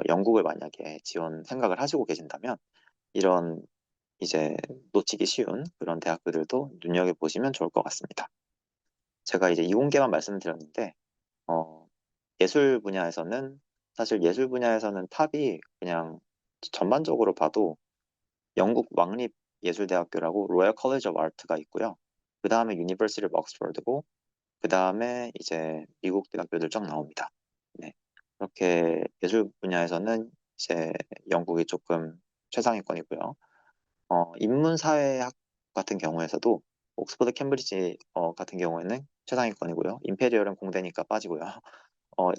영국을 만약에 지원 생각을 하시고 계신다면 이런 이제 놓치기 쉬운 그런 대학교들도 눈여겨보시면 좋을 것 같습니다. 제가 이제 이공계만 말씀드렸는데 어, 예술 분야에서는 사실 예술 분야에서는 탑이 그냥 전반적으로 봐도 영국 왕립 예술대학교라고 로열 컬리지 오브 아트가 있고요. 그 다음에 유니버시티 오브 옥스퍼드고 그 다음에 이제 미국 대학교들 쫙 나옵니다. 네. 그렇게 예술 분야에서는 이제 영국이 조금 최상위권이고요. 인문사회학 같은 경우에서도 옥스퍼드, 캠브리지 같은 경우에는 최상위권이고요. 임페리얼은 공대니까 빠지고요.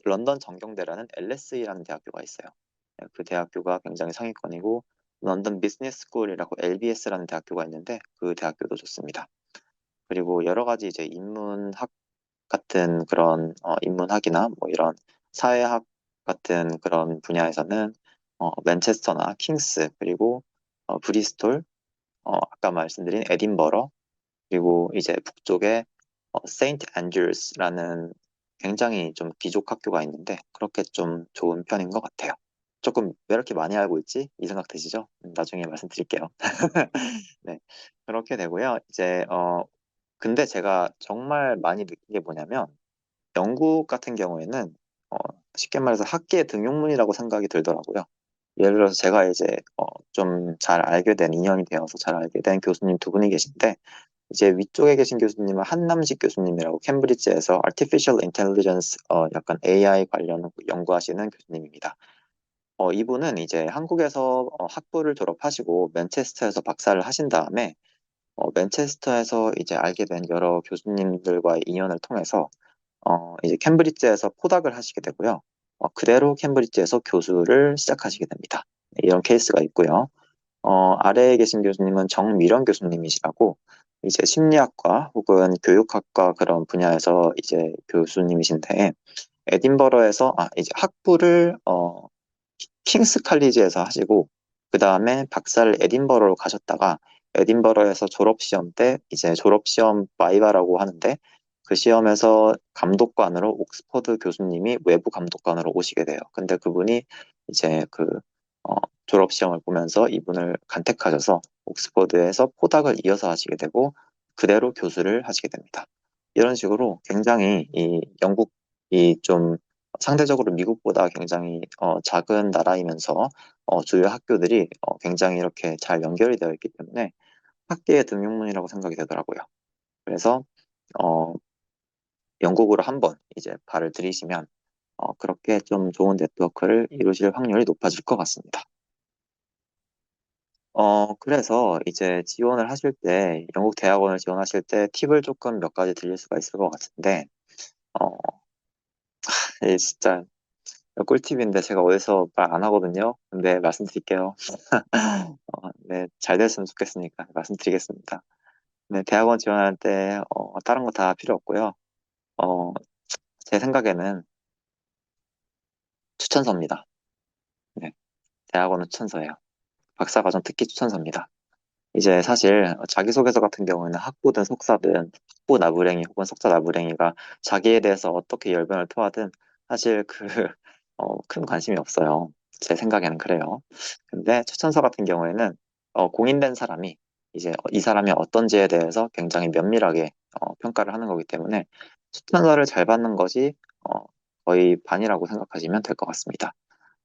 런던 정경대라는 LSE라는 대학교가 있어요. 네, 그 대학교가 굉장히 상위권이고 런던 비즈니스 스쿨이라고 LBS라는 대학교가 있는데 그 대학교도 좋습니다. 그리고 여러 가지 이제 인문학 같은 그런 인문학이나 뭐 이런 사회학 같은 그런 분야에서는 맨체스터나 킹스 그리고 브리스톨, 아까 말씀드린 에딘버러, 그리고 이제 북쪽에 세인트 앤드루스라는 굉장히 좀 귀족 학교가 있는데 그렇게 좀 좋은 편인 것 같아요. 조금 왜 이렇게 많이 알고 있지? 이 생각 드시죠? 나중에 말씀드릴게요. 네, 그렇게 되고요. 이제 근데 제가 정말 많이 느낀 게 뭐냐면 영국 같은 경우에는 어, 쉽게 말해서 학계 등용문이라고 생각이 들더라고요. 예를 들어서 제가 이제 좀 잘 알게 된 인연이 되어서 잘 알게 된 교수님 두 분이 계신데 이제 위쪽에 계신 교수님은 한남식 교수님이라고 캠브리지에서 Artificial Intelligence 약간 AI 관련 연구하시는 교수님입니다. 이분은 이제 한국에서 학부를 졸업하시고 맨체스터에서 박사를 하신 다음에 맨체스터에서 이제 알게 된 여러 교수님들과의 인연을 통해서 이제 캠브리지에서 포닥을 하시게 되고요. 그대로 캠브리지에서 교수를 시작하시게 됩니다. 네, 이런 케이스가 있고요. 아래에 계신 교수님은 정미령 교수님이시라고 이제 심리학과 혹은 교육학과 그런 분야에서 이제 교수님이신데 에딘버러에서 이제 학부를 킹스 칼리지에서 하시고 그 다음에 박사를 에딘버러로 가셨다가 에딘버러에서 졸업 시험 때 이제 졸업 시험 바이바라고 하는데 그 시험에서 감독관으로 옥스퍼드 교수님이 외부 감독관으로 오시게 돼요. 근데 그분이 이제 어, 졸업 시험을 보면서 이분을 간택하셔서 옥스퍼드에서 포닥을 이어서 하시게 되고 그대로 교수를 하시게 됩니다. 이런 식으로 굉장히 이 영국이 좀 상대적으로 미국보다 굉장히 작은 나라이면서 주요 학교들이 굉장히 이렇게 잘 연결이 되어 있기 때문에 학계의 등용문이라고 생각이 되더라고요. 그래서 어, 영국으로 한번 이제 발을 들이시면 그렇게 좀 좋은 네트워크를 이루실 확률이 높아질 것 같습니다. 그래서 이제 지원을 하실 때, 영국 대학원을 지원하실 때 팁을 조금 몇 가지 드릴 수가 있을 것 같은데, 어, 이 진짜 꿀팁인데 제가 어디서 말 안 하거든요. 근데 말씀드릴게요. 네, 잘 됐으면 좋겠으니까 말씀드리겠습니다. 네, 대학원 지원할 때, 다른 거 다 필요 없고요. 어, 제 생각에는 추천서입니다. 네, 대학원은 추천서예요. 박사과정 특히 추천서입니다. 이제 사실 자기소개서 같은 경우에는 학부든 석사든 학부 나부랭이 혹은 석사 나부랭이가 자기에 대해서 어떻게 열변을 토하든 사실 큰 관심이 없어요. 제 생각에는 그래요. 근데 추천서 같은 경우에는 공인된 사람이 이제 이 사람이 어떤지에 대해서 굉장히 면밀하게 평가를 하는 거기 때문에 추천서를 잘 받는 것이 어, 거의 반이라고 생각하시면 될 것 같습니다.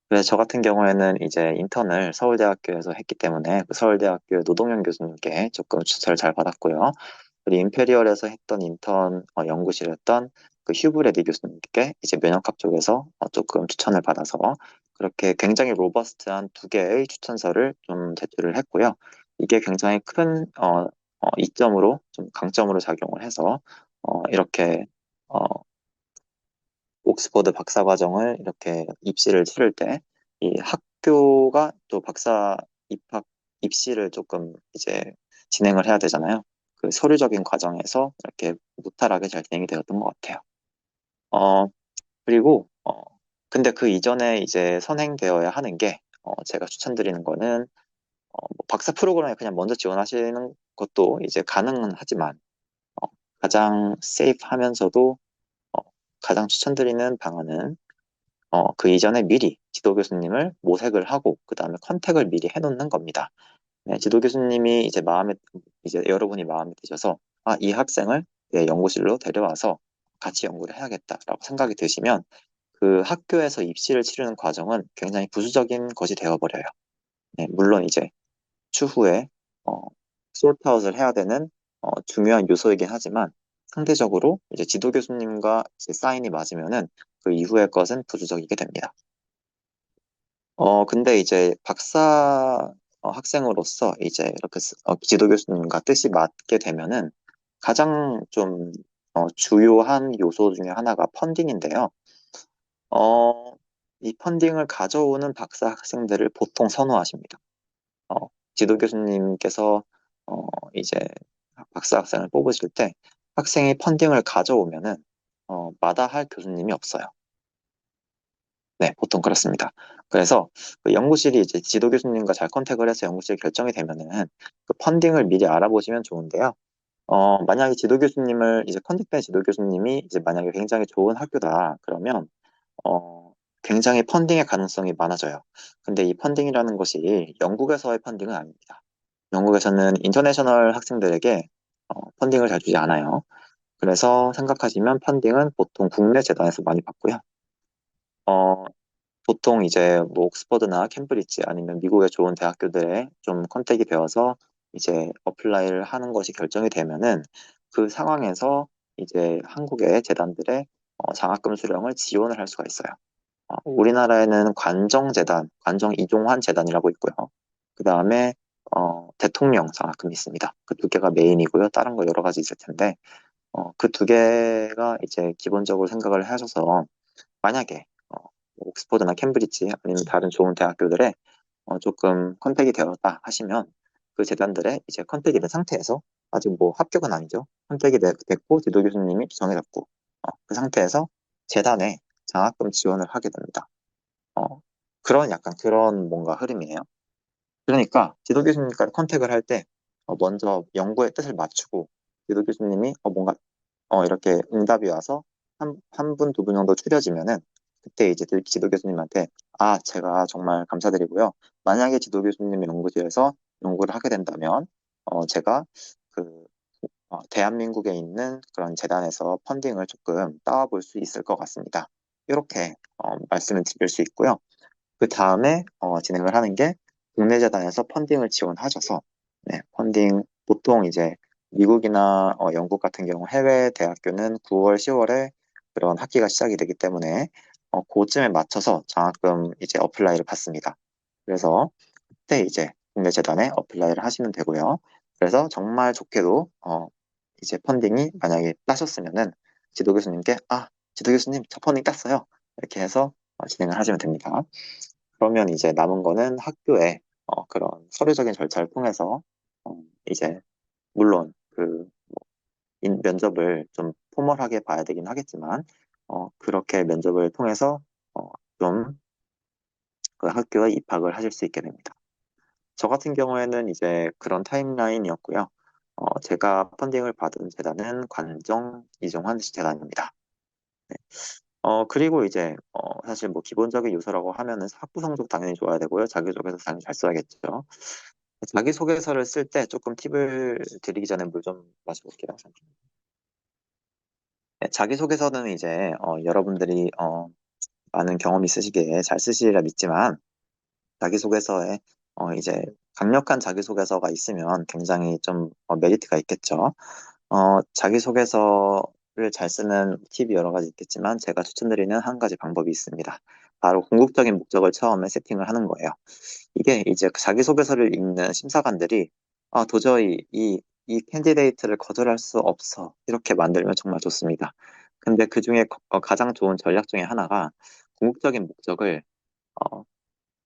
그래서 저 같은 경우에는 이제 인턴을 서울대학교에서 했기 때문에 그 서울대학교 노동현 교수님께 조금 추천을 잘 받았고요. 그리고 임페리얼에서 했던 인턴 연구실 했던 그 휴브 레디 교수님께 이제 면역학 쪽에서 조금 추천을 받아서 그렇게 굉장히 로버스트한 두 개의 추천서를 좀 제출을 했고요. 이게 굉장히 큰 이점으로 좀 강점으로 작용을 해서 이렇게 어, 옥스퍼드 박사과정을 이렇게 입시를 치를 때 이 학교가 또 박사 입학 입시를 조금 이제 진행을 해야 되잖아요. 그 서류적인 과정에서 이렇게 무탈하게 잘 진행이 되었던 것 같아요. 어, 그리고 근데 그 이전에 이제 선행되어야 하는 게 제가 추천드리는 거는 뭐 박사 프로그램에 그냥 먼저 지원하시는 것도 이제 가능은 하지만 어, 가장 세이프하면서도 어, 가장 추천드리는 방안은 그 이전에 미리 지도 교수님을 모색을 하고 그 다음에 컨택을 미리 해놓는 겁니다. 네, 지도 교수님이 이제 여러분이 마음에 드셔서 이 학생을 내 연구실로 데려와서 같이 연구를 해야겠다라고 생각이 드시면 그 학교에서 입시를 치르는 과정은 굉장히 부수적인 것이 되어버려요. 네, 물론 이제 추후에 어, 솔트아웃을 해야 되는 중요한 요소이긴 하지만 상대적으로 이제 지도 교수님과 이제 사인이 맞으면은 그 이후의 것은 부수적이게 됩니다. 근데 이제 박사 학생으로서 이제 이렇게 지도 교수님과 뜻이 맞게 되면은 가장 좀 주요한 요소 중에 하나가 펀딩인데요. 어, 이 펀딩을 가져오는 박사 학생들을 보통 선호하십니다. 어, 지도 교수님께서 이제 박사 학생을 뽑으실 때 학생이 펀딩을 가져오면은 마다할 교수님이 없어요. 네, 보통 그렇습니다. 그래서 그 연구실이 이제 지도 교수님과 잘 컨택을 해서 연구실 결정이 되면은 그 펀딩을 미리 알아보시면 좋은데요. 만약에 지도 교수님을 이제 컨택된 지도 교수님이 이제 만약에 굉장히 좋은 학교다 그러면 어, 굉장히 펀딩의 가능성이 많아져요. 근데 이 펀딩이라는 것이 영국에서의 펀딩은 아닙니다. 영국에서는 인터내셔널 학생들에게 펀딩을 잘 주지 않아요. 그래서 생각하시면 펀딩은 보통 국내 재단에서 많이 받고요. 어, 보통 이제 뭐 옥스퍼드나 캠브리지 아니면 미국의 좋은 대학교들에 좀 컨택이 되어서 이제 어플라이를 하는 것이 결정이 되면은 그 상황에서 이제 한국의 재단들의 장학금 수령을 지원을 할 수가 있어요. 우리나라에는 관정재단, 관정이종환 재단이라고 있고요. 그 다음에 대통령 장학금이 있습니다. 그 두 개가 메인이고요. 다른 거 여러 가지 있을 텐데 그 두 개가 이제 기본적으로 생각을 하셔서 만약에 옥스퍼드나 캠브리지 아니면 다른 좋은 대학교들에 조금 컨택이 되었다 하시면 그 재단들의 이제 컨택이 된 상태에서 아직 뭐 합격은 아니죠. 됐고 지도 교수님이 정해졌고 그 상태에서 재단에 장학금 지원을 하게 됩니다. 어, 약간 그런 뭔가 흐름이에요. 그러니까 지도 교수님과 컨택을 할 때 먼저 연구의 뜻을 맞추고 지도 교수님이 뭔가 이렇게 응답이 와서 한 분, 두 분 정도 추려지면은 그때 이제 지도 교수님한테 제가 정말 감사드리고요. 만약에 지도 교수님의 연구실에서 연구를 하게 된다면 제가 그 대한민국에 있는 그런 재단에서 펀딩을 조금 따와볼 수 있을 것 같습니다. 이렇게 말씀을 드릴 수 있고요. 그 다음에 진행을 하는 게 국내 재단에서 펀딩을 지원하셔서 네, 펀딩 보통 이제 미국이나 영국 같은 경우 해외 대학교는 9월, 10월에 그런 학기가 시작이 되기 때문에 그쯤에 맞춰서 장학금 이제 어플라이를 받습니다. 그래서 그때 이제 국내 재단에 어플라이를 하시면 되고요. 그래서 정말 좋게도 이제 펀딩이 만약에 따셨으면은 지도 교수님께 지도 교수님 저 펀딩 땄어요. 이렇게 해서 진행을 하시면 됩니다. 그러면 이제 남은 거는 학교에 그런 서류적인 절차를 통해서 이제 물론 그 면접을 좀 포멀하게 봐야 되긴 하겠지만 그렇게 면접을 통해서 좀 그 학교에 입학을 하실 수 있게 됩니다. 저 같은 경우에는 이제 그런 타임라인이었고요. 제가 펀딩을 받은 재단은 관정 이종환 재단입니다. 그리고 이제 사실 뭐 기본적인 요소라고 하면은 학부 성적 당연히 좋아야 되고요. 자기소개서 당연히 잘 써야겠죠. 자기소개서를 쓸 때 조금 팁을 드리기 전에 물 좀 마셔볼게요. 네, 자기소개서는 이제 여러분들이 많은 경험 있으시기에 잘 쓰시리라 믿지만 자기소개서에 이제 강력한 자기소개서가 있으면 굉장히 좀 메리트가 있겠죠. 자기소개서를 잘 쓰는 팁이 여러 가지 있겠지만 제가 추천드리는 한 가지 방법이 있습니다. 바로 궁극적인 목적을 처음에 세팅을 하는 거예요. 이게 이제 그 자기소개서를 읽는 심사관들이 도저히 이 캔디데이트를 거절할 수 없어. 이렇게 만들면 정말 좋습니다. 근데 그 중에 가장 좋은 전략 중에 하나가 궁극적인 목적을 어,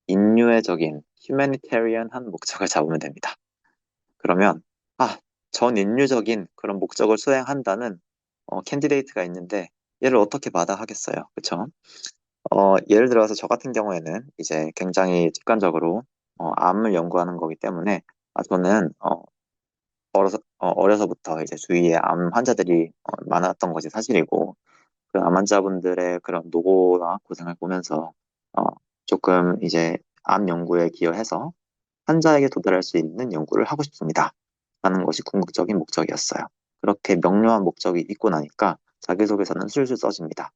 인류애적인 휴머니테리언한 목적을 잡으면 됩니다. 그러면 아, 전 인류적인 그런 목적을 수행한다는 캔디데이트가 있는데 얘를 어떻게 마다하겠어요. 그쵸? 예를 들어서 저 같은 경우에는 이제 굉장히 직관적으로 암을 연구하는 거기 때문에 저는 어려서부터 이제 주위에 암 환자들이 많았던 것이 사실이고 그 암 환자분들의 그런 노고나 고생을 보면서 어, 조금 이제 암 연구에 기여해서 환자에게 도달할 수 있는 연구를 하고 싶습니다. 라는 것이 궁극적인 목적이었어요. 그렇게 명료한 목적이 있고 나니까 자기소개서는 술술 써집니다.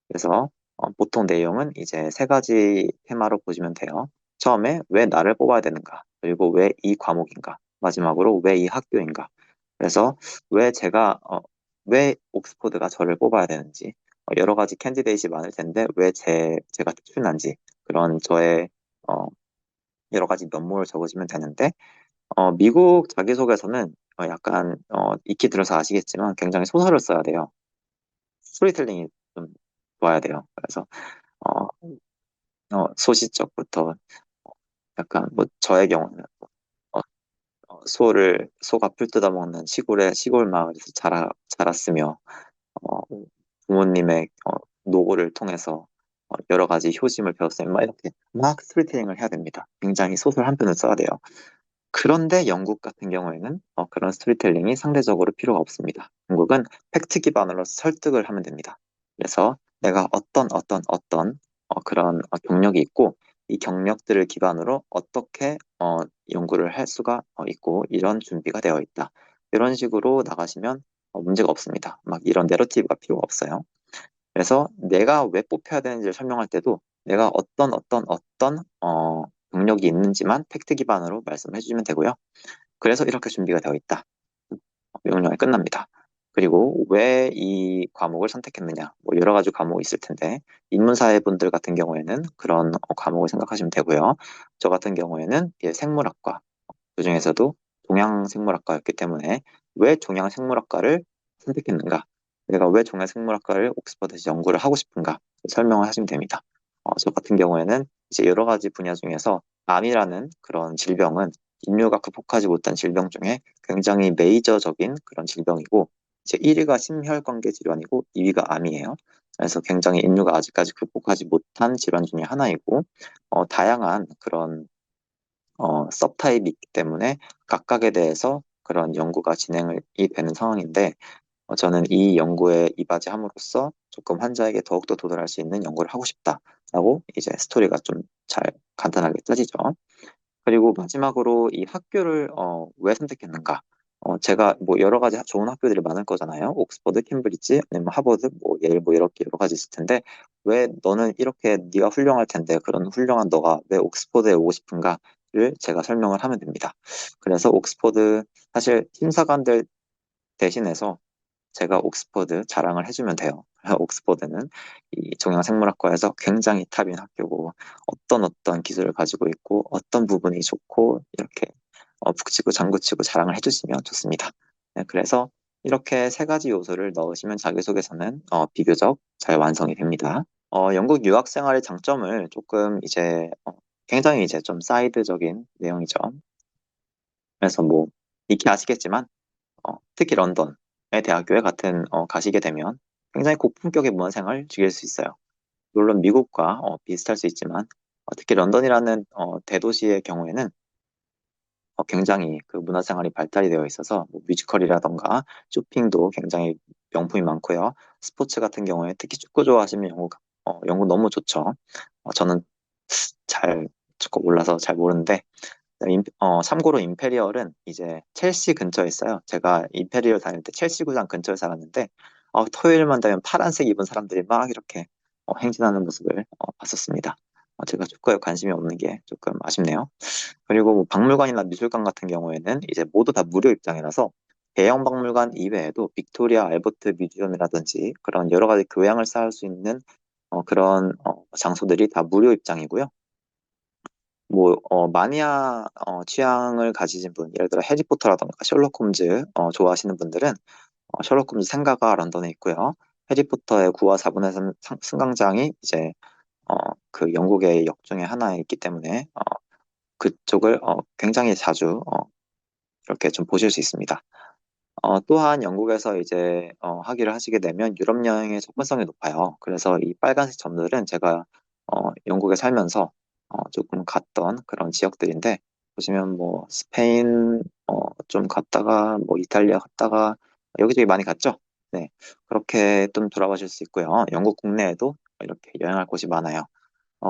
그래서 보통 내용은 이제 세 가지 테마로 보시면 돼요. 처음에 왜 나를 뽑아야 되는가? 그리고 왜 이 과목인가? 마지막으로 왜 이 학교인가? 그래서 왜 왜 옥스퍼드가 저를 뽑아야 되는지, 여러 가지 캔디데이트가 많을 텐데 왜 제가 특출난지, 그런 저의 어, 여러 가지 면모를 적으시면 되는데, 미국 자기소개서는 약간, 익히 들어서 아시겠지만 굉장히 소설을 써야 돼요. 스토리텔링이 좀 좋아야 돼요. 그래서, 어, 소시적부터 약간, 뭐, 저의 경우는, 어, 소가 풀 뜯어먹는 시골 마을에서 자랐으며, 어, 부모님의 노고를 통해서 여러 가지 효심을 배웠으면 막 이렇게 막 스토리텔링을 해야 됩니다. 굉장히 소설 한 편을 써야 돼요. 그런데 영국 같은 경우에는 그런 스토리텔링이 상대적으로 필요가 없습니다. 영국은 팩트 기반으로 설득을 하면 됩니다. 그래서 내가 어떤 그런 경력이 있고 이 경력들을 기반으로 어떻게 연구를 할 수가 있고 이런 준비가 되어 있다. 이런 식으로 나가시면 문제가 없습니다. 막 이런 내러티브가 필요가 없어요. 그래서 내가 왜 뽑혀야 되는지를 설명할 때도 내가 어떤 경력이 있는지만 팩트 기반으로 말씀해 주시면 되고요. 그래서 이렇게 준비가 되어 있다. 명령이 끝납니다. 그리고 왜 이 과목을 선택했느냐? 뭐 여러 가지 과목이 있을 텐데 인문사회 분들 같은 경우에는 그런 과목을 생각하시면 되고요. 저 같은 경우에는 생물학과 그중에서도 종양생물학과였기 때문에 왜 종양생물학과를 선택했는가? 내가 왜 종양생물학과를 옥스퍼드에서 연구를 하고 싶은가? 설명을 하시면 됩니다. 저 같은 경우에는 이제 여러 가지 분야 중에서 암이라는 그런 질병은 인류가 극복하지 못한 질병 중에 굉장히 메이저적인 그런 질병이고 이제 1위가 심혈관계 질환이고 2위가 암이에요. 그래서 굉장히 인류가 아직까지 극복하지 못한 질환 중에 하나이고 다양한 그런 서브타입이 있기 때문에 각각에 대해서 그런 연구가 진행이 되는 상황인데 저는 이 연구에 이바지함으로써 조금 환자에게 더욱더 도달할 수 있는 연구를 하고 싶다라고 이제 스토리가 좀 잘 간단하게 짜지죠. 그리고 마지막으로 이 학교를 왜 선택했는가? 제가 뭐 여러 가지 좋은 학교들이 많을 거잖아요. 옥스퍼드, 캠브리지, 아니면 하버드, 뭐 예일 뭐 이렇게 여러 가지 있을 텐데 왜 너는 이렇게 네가 훌륭할 텐데 그런 훌륭한 너가 왜 옥스퍼드에 오고 싶은가를 제가 설명을 하면 됩니다. 그래서 옥스퍼드 사실 심사관들 대신해서 제가 옥스퍼드 자랑을 해주면 돼요. 옥스퍼드는 이 종양생물학과에서 굉장히 탑인 학교고 어떤 기술을 가지고 있고 어떤 부분이 좋고 이렇게 북치고 장구치고 자랑을 해주시면 좋습니다. 네, 그래서 이렇게 세 가지 요소를 넣으시면 자기소개서는 비교적 잘 완성이 됩니다. 영국 유학 생활의 장점을 조금 이제 굉장히 이제 좀 사이드적인 내용이죠. 그래서 뭐 익히 아시겠지만 특히 런던의 대학교에 같은 가시게 되면 굉장히 고품격의 문화생활을 즐길 수 있어요. 물론 미국과 비슷할 수 있지만 특히 런던이라는 대도시의 경우에는 굉장히 그 문화생활이 발달이 되어 있어서 뭐 뮤지컬이라던가 쇼핑도 굉장히 명품이 많고요. 스포츠 같은 경우에 특히 축구 좋아하시면 영국 너무 좋죠. 저는 잘 축구 몰라서 잘 모르는데 참고로 임페리얼은 이제 첼시 근처에 있어요. 제가 임페리얼 다닐 때 첼시 구장 근처에 살았는데 토요일만 되면 파란색 입은 사람들이 막 이렇게 행진하는 모습을 봤었습니다. 제가 축구에 관심이 없는 게 조금 아쉽네요. 그리고 뭐 박물관이나 미술관 같은 경우에는 이제 모두 다 무료 입장이라서 대형 박물관 이외에도 빅토리아 알버트 뮤지엄이라든지 그런 여러 가지 교양을 쌓을 수 있는 그런 장소들이 다 무료 입장이고요. 뭐 마니아 취향을 가지신 분, 예를 들어 해리포터라던가 셜록 홈즈 좋아하시는 분들은 셜록 홈즈 생가가 런던에 있고요. 해리포터의 9와 4분의 3 승강장이 이제 그 영국의 역 중에 하나에 있기 때문에 그쪽을 굉장히 자주 이렇게 좀 보실 수 있습니다. 또한 영국에서 이제 학위를 하시게 되면 유럽 여행의 접근성이 높아요. 그래서 이 빨간색 점들은 제가 영국에 살면서 조금 갔던 그런 지역들인데 보시면 뭐 스페인 좀 갔다가 뭐 이탈리아 갔다가 여기저기 많이 갔죠. 네, 그렇게 좀 돌아보실 수 있고요. 영국 국내에도 이렇게 여행할 곳이 많아요.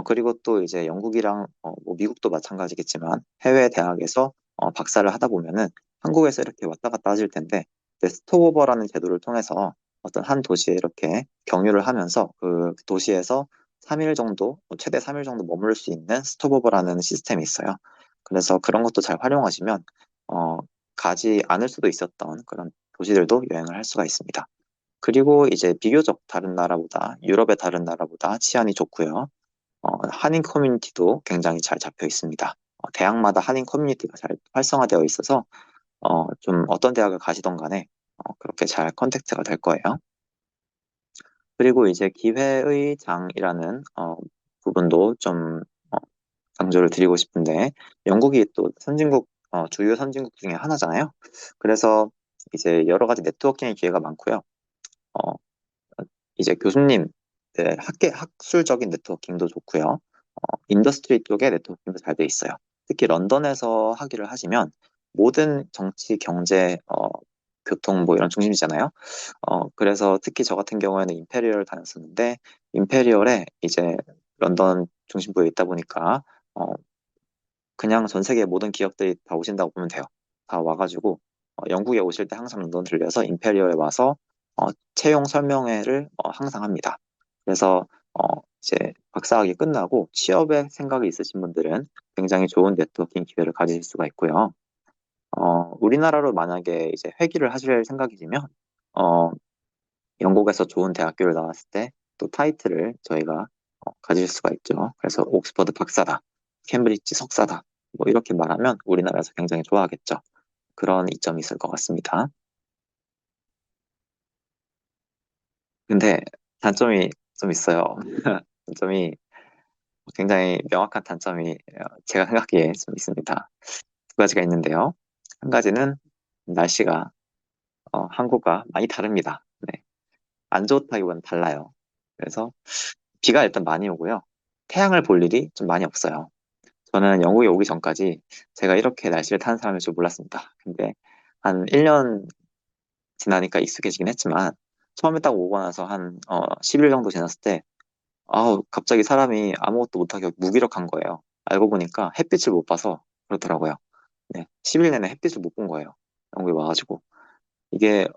그리고 또 이제 영국이랑 뭐 미국도 마찬가지겠지만 해외 대학에서 박사를 하다 보면은 한국에서 이렇게 왔다 갔다 하실 텐데 스톱오버라는 제도를 통해서 어떤 한 도시에 이렇게 경유를 하면서 그 도시에서 3일 정도, 최대 3일 정도 머무를 수 있는 스톱오버라는 시스템이 있어요. 그래서 그런 것도 잘 활용하시면 어, 가지 않을 수도 있었던 그런 도시들도 여행을 할 수가 있습니다. 그리고 이제 비교적 다른 나라보다 유럽의 다른 나라보다 치안이 좋고요. 한인 커뮤니티도 굉장히 잘 잡혀 있습니다. 대학마다 한인 커뮤니티가 잘 활성화되어 있어서 좀 어떤 대학을 가시던 간에 그렇게 잘 컨택트가 될 거예요. 그리고 이제 기회의 장이라는 부분도 좀 어, 강조를 드리고 싶은데 영국이 또 주요 선진국 중에 하나잖아요. 그래서 이제 여러 가지 네트워킹의 기회가 많고요. 어, 이제 교수님, 네, 학술적인 네트워킹도 좋고요. 인더스트리 쪽의 네트워킹도 잘 돼 있어요. 특히 런던에서 학위를 하시면 모든 정치, 경제, 교통 뭐 이런 중심지잖아요. 그래서 특히 저 같은 경우에는 임페리얼 다녔었는데 임페리얼에 이제 런던 중심부에 있다 보니까 어, 그냥 전 세계 모든 기업들이 다 오신다고 보면 돼요. 다 와가지고 영국에 오실 때 항상 런던 들려서 임페리얼에 와서 채용 설명회를 항상 합니다. 그래서 이제 박사학위 끝나고 취업의 생각이 있으신 분들은 굉장히 좋은 네트워킹 기회를 가지실 수가 있고요. 우리나라로 만약에 이제 회귀를 하실 생각이시면 어, 영국에서 좋은 대학교를 나왔을 때 또 타이틀을 저희가 가질 수가 있죠. 그래서 옥스퍼드 박사다, 캠브리지 석사다, 뭐 이렇게 말하면 우리나라에서 굉장히 좋아하겠죠. 그런 이점이 있을 것 같습니다. 근데 단점이 좀 있어요. 단점이 굉장히 명확한 단점이 제가 생각하기에 좀 있습니다. 두 가지가 있는데요. 한 가지는 날씨가 한국과 많이 다릅니다. 네. 안 좋다기보다는 달라요. 그래서 비가 일단 많이 오고요. 태양을 볼 일이 좀 많이 없어요. 저는 영국에 오기 전까지 제가 이렇게 날씨를 타는 사람일 줄 몰랐습니다. 근데 한 1년 지나니까 익숙해지긴 했지만 처음에 딱 오고 나서 한 10일 정도 지났을 때 갑자기 사람이 아무것도 못하게 무기력한 거예요. 알고 보니까 햇빛을 못 봐서 그렇더라고요. 네, 10일 내내 햇빛을 못 본 거예요. 영국에 와가지고. 이게,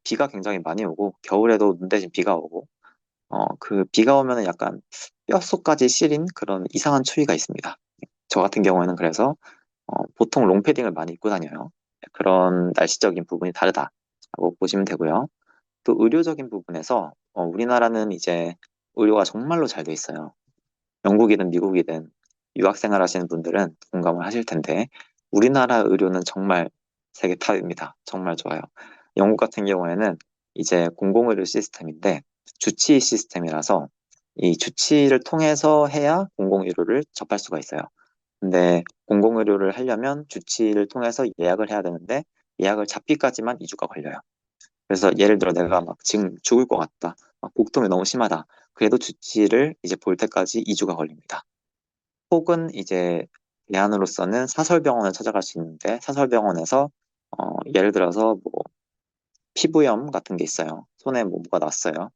비가 굉장히 많이 오고, 겨울에도 눈 대신 비가 오고, 그 비가 오면은 약간 뼛속까지 시린 그런 이상한 추위가 있습니다. 저 같은 경우에는 그래서, 보통 롱패딩을 많이 입고 다녀요. 그런 날씨적인 부분이 다르다라고 보시면 되고요. 또 의료적인 부분에서, 우리나라는 이제 의료가 정말로 잘 돼 있어요. 영국이든 미국이든 유학생활 하시는 분들은 공감을 하실 텐데, 우리나라 의료는 정말 세계 탑입니다. 정말 좋아요. 영국 같은 경우에는 이제 공공의료 시스템인데, 주치 시스템이라서 이 주치를 통해서 해야 공공의료를 접할 수가 있어요. 근데 공공의료를 하려면 주치를 통해서 예약을 해야 되는데, 예약을 잡기까지만 2주가 걸려요. 그래서 예를 들어 내가 막 지금 죽을 것 같다. 막 복통이 너무 심하다. 그래도 주치를 이제 볼 때까지 2주가 걸립니다. 혹은 이제 대안으로서는 사설병원을 찾아갈 수 있는데, 사설병원에서 예를 들어서 뭐 피부염 같은 게 있어요. 손에 뭐 뭐가 났어요.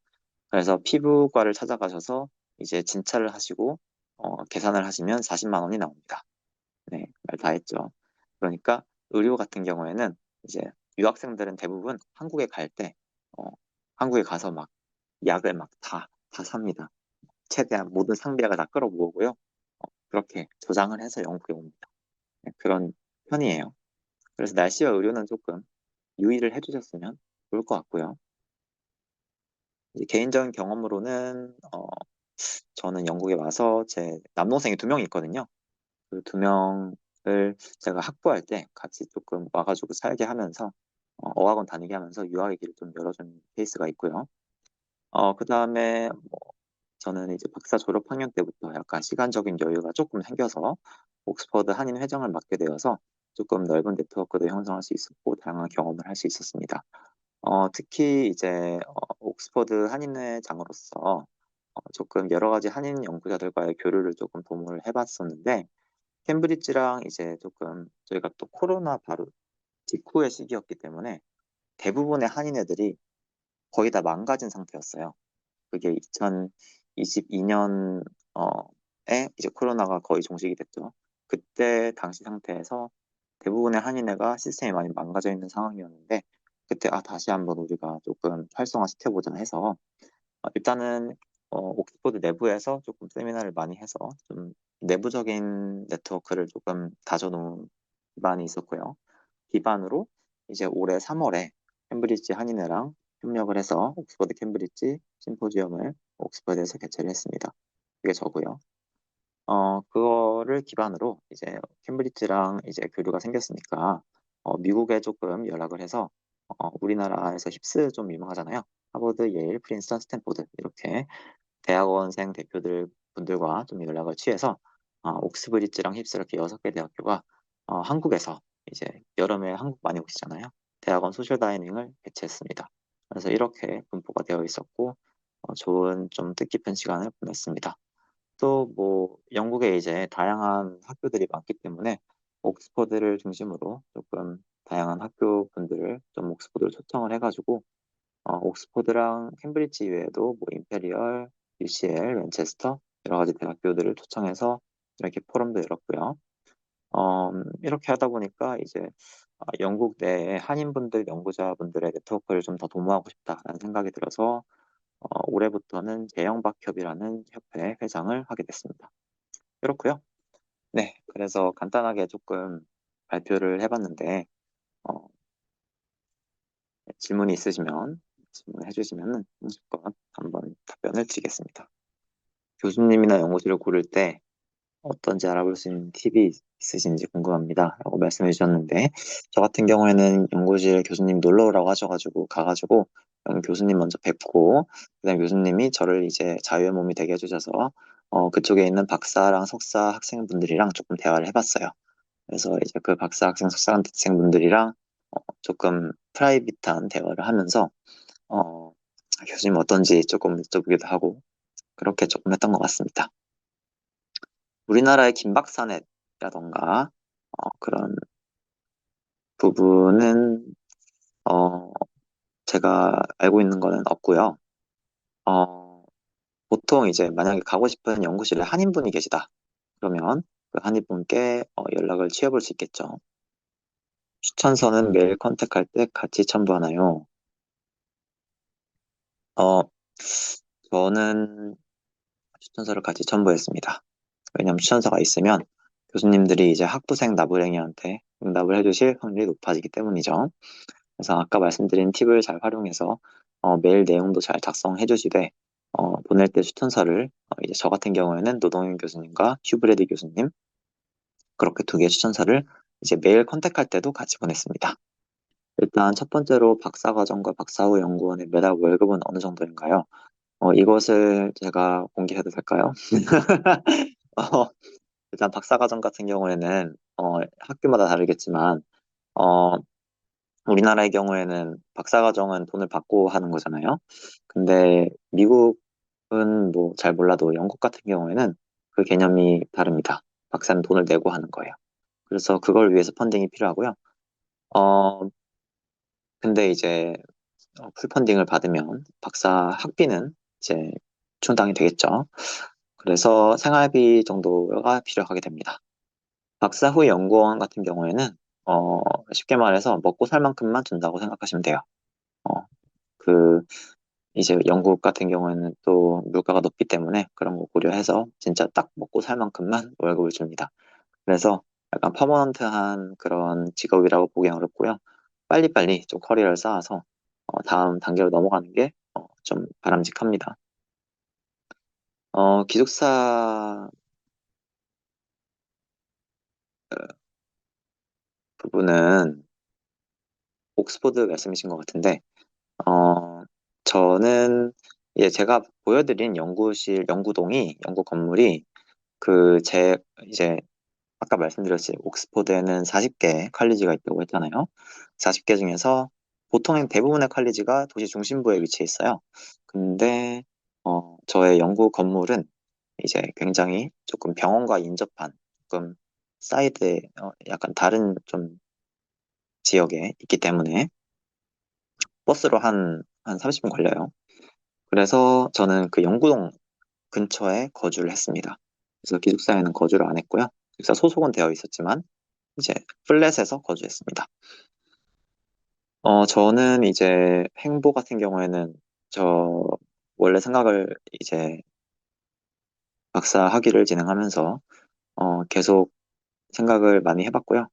그래서 피부과를 찾아가셔서 이제 진찰을 하시고 계산을 하시면 40만 원이 나옵니다. 네, 말 다 했죠. 그러니까 의료 같은 경우에는 이제 유학생들은 대부분 한국에 갈 때, 어, 한국에 가서 막 약을 막 다 삽니다. 최대한 모든 상비약을 다 끌어모으고요. 그렇게 조장을 해서 영국에 옵니다. 네, 그런 편이에요. 그래서 날씨와 의료는 조금 유의를 해주셨으면 좋을 것 같고요. 이제 개인적인 경험으로는, 저는 영국에 와서 제 남동생이 2명이 있거든요. 그 2명을 제가 학부할 때 같이 조금 와가지고 살게 하면서, 어학원 다니게 하면서 유학의 길을 좀 열어준 케이스가 있고요. 그 다음에 뭐 저는 이제 박사 졸업 학년 때부터 약간 시간적인 여유가 조금 생겨서 옥스퍼드 한인 회장을 맡게 되어서 조금 넓은 네트워크도 형성할 수 있었고 다양한 경험을 할 수 있었습니다. 특히 이제 옥스퍼드 한인회장으로서 조금 여러 가지 한인 연구자들과의 교류를 조금 도모를 해봤었는데, 캠브리지랑 이제 조금 저희가 또 코로나 바로 직후의 시기였기 때문에 대부분의 한인회들이 거의 다 망가진 상태였어요. 그게 2022년 에 이제 코로나가 거의 종식이 됐죠. 그때 당시 상태에서 대부분의 한인회가 시스템이 많이 망가져 있는 상황이었는데, 그때 다시 한번 우리가 조금 활성화 시켜보자 해서 일단은 옥스퍼드 내부에서 조금 세미나를 많이 해서 좀 내부적인 네트워크를 조금 다져놓은 기반이 있었고요. 기반으로 이제 올해 3월에 캠브리지 한인회랑 협력을 해서 옥스퍼드 캠브리지 심포지엄을 옥스퍼드에서 개최를 했습니다. 그게 저고요. 그거를 기반으로 이제 캠브리지랑 이제 교류가 생겼으니까 미국에 조금 연락을 해서 우리나라에서 힙스 좀 유명하잖아요. 하버드, 예일, 프린스턴, 스탠포드 이렇게 대학원생 대표들 분들과 좀 연락을 취해서 옥스브리지랑 힙스 이렇게 6개 대학교가 한국에서 이제 여름에 한국 많이 오시잖아요. 대학원 소셜 다이닝을 개최했습니다. 그래서 이렇게 분포가 되어 있었고 좋은 좀 뜻깊은 시간을 보냈습니다. 또 뭐 영국에 이제 다양한 학교들이 많기 때문에 옥스퍼드를 중심으로 조금 다양한 학교 분들을 좀 옥스퍼드로 초청을 해가지고 옥스퍼드랑 캠브리지 이외에도 뭐 임페리얼, UCL, 맨체스터 여러 가지 대학교들을 초청해서 이렇게 포럼도 열었고요. 이렇게 하다 보니까 이제 영국 내 한인분들, 연구자분들의 네트워크를 좀 더 도모하고 싶다라는 생각이 들어서 올해부터는 대영박협이라는 협회 회장을 하게 됐습니다. 그렇고요. 네, 그래서 간단하게 조금 발표를 해봤는데 어, 질문이 있으시면 질문해 주시면 성실껏 한번 답변을 드리겠습니다. 교수님이나 연구실을 고를 때 어떤지 알아볼 수 있는 팁이 있으신지 궁금합니다. 라고 말씀해 주셨는데, 저 같은 경우에는 연구실 교수님 놀러 오라고 하셔가지고, 가가지고, 교수님 먼저 뵙고, 그다음 교수님이 저를 이제 자유의 몸이 되게 해주셔서, 그쪽에 있는 박사랑 석사 학생분들이랑 조금 대화를 해봤어요. 그래서 이제 그 박사 학생, 석사 학생분들이랑 조금 프라이빗한 대화를 하면서, 교수님 어떤지 조금 여쭤보기도 하고, 그렇게 조금 했던 것 같습니다. 우리나라의 김박사넷이라던가 그런 부분은 어, 제가 알고 있는 거는 없고요. 어, 보통 이제 만약에 가고 싶은 연구실에 한인분이 계시다. 그러면 그 한인분께 연락을 취해볼 수 있겠죠. 추천서는 메일 컨택할 때 같이 첨부하나요? 어, 저는 추천서를 같이 첨부했습니다. 왜냐하면 추천서가 있으면 교수님들이 이제 학부생 나부랭이한테 응답을 해주실 확률이 높아지기 때문이죠. 그래서 아까 말씀드린 팁을 잘 활용해서 메일 내용도 잘 작성해 주시되 보낼 때 추천서를 이제 저 같은 경우에는 노동현 교수님과 휴브레드 교수님 그렇게 두 개의 추천서를 이제 메일 컨택할 때도 같이 보냈습니다. 일단 첫 번째로 박사과정과 박사 후 연구원의 매달 월급은 어느 정도인가요? 이것을 제가 공개해도 될까요? 어, 일단 박사과정 같은 경우에는 학교마다 다르겠지만 어, 우리나라의 경우에는 박사과정은 돈을 받고 하는 거잖아요. 근데 미국은 뭐 잘 몰라도 영국 같은 경우에는 그 개념이 다릅니다. 박사는 돈을 내고 하는 거예요. 그래서 그걸 위해서 펀딩이 필요하고요. 어, 근데 이제 풀펀딩을 받으면 박사 학비는 이제 충당이 되겠죠. 그래서 생활비 정도가 필요하게 됩니다. 박사 후 연구원 같은 경우에는 어, 쉽게 말해서 먹고 살 만큼만 준다고 생각하시면 돼요. 어, 그 이제 영국 같은 경우에는 또 물가가 높기 때문에 그런 거 고려해서 진짜 딱 먹고 살 만큼만 월급을 줍니다. 그래서 약간 퍼머넌트한 그런 직업이라고 보기 어렵고요. 빨리빨리 좀 커리어를 쌓아서 다음 단계로 넘어가는 게 좀 바람직합니다. 기숙사 부분은 옥스포드 말씀이신 것 같은데 어, 저는 이제 제가 보여드린 연구실, 연구동이, 연구 건물이 제 이제 아까 말씀드렸지 옥스포드에는 40개 칼리지가 있다고 했잖아요. 40개 중에서 보통 대부분의 칼리지가 도시 중심부에 위치해 있어요. 근데 저의 연구 건물은 이제 굉장히 조금 병원과 인접한 조금 사이드에 약간 다른 좀 지역에 있기 때문에 버스로 한 30분 걸려요. 그래서 저는 그 연구동 근처에 거주를 했습니다. 그래서 기숙사에는 거주를 안 했고요. 기숙사 소속은 되어 있었지만 이제 플랫에서 거주했습니다. 저는 이제 행보 같은 경우에는 저 원래 생각을 이제 박사 학위를 진행하면서 계속 생각을 많이 해봤고요.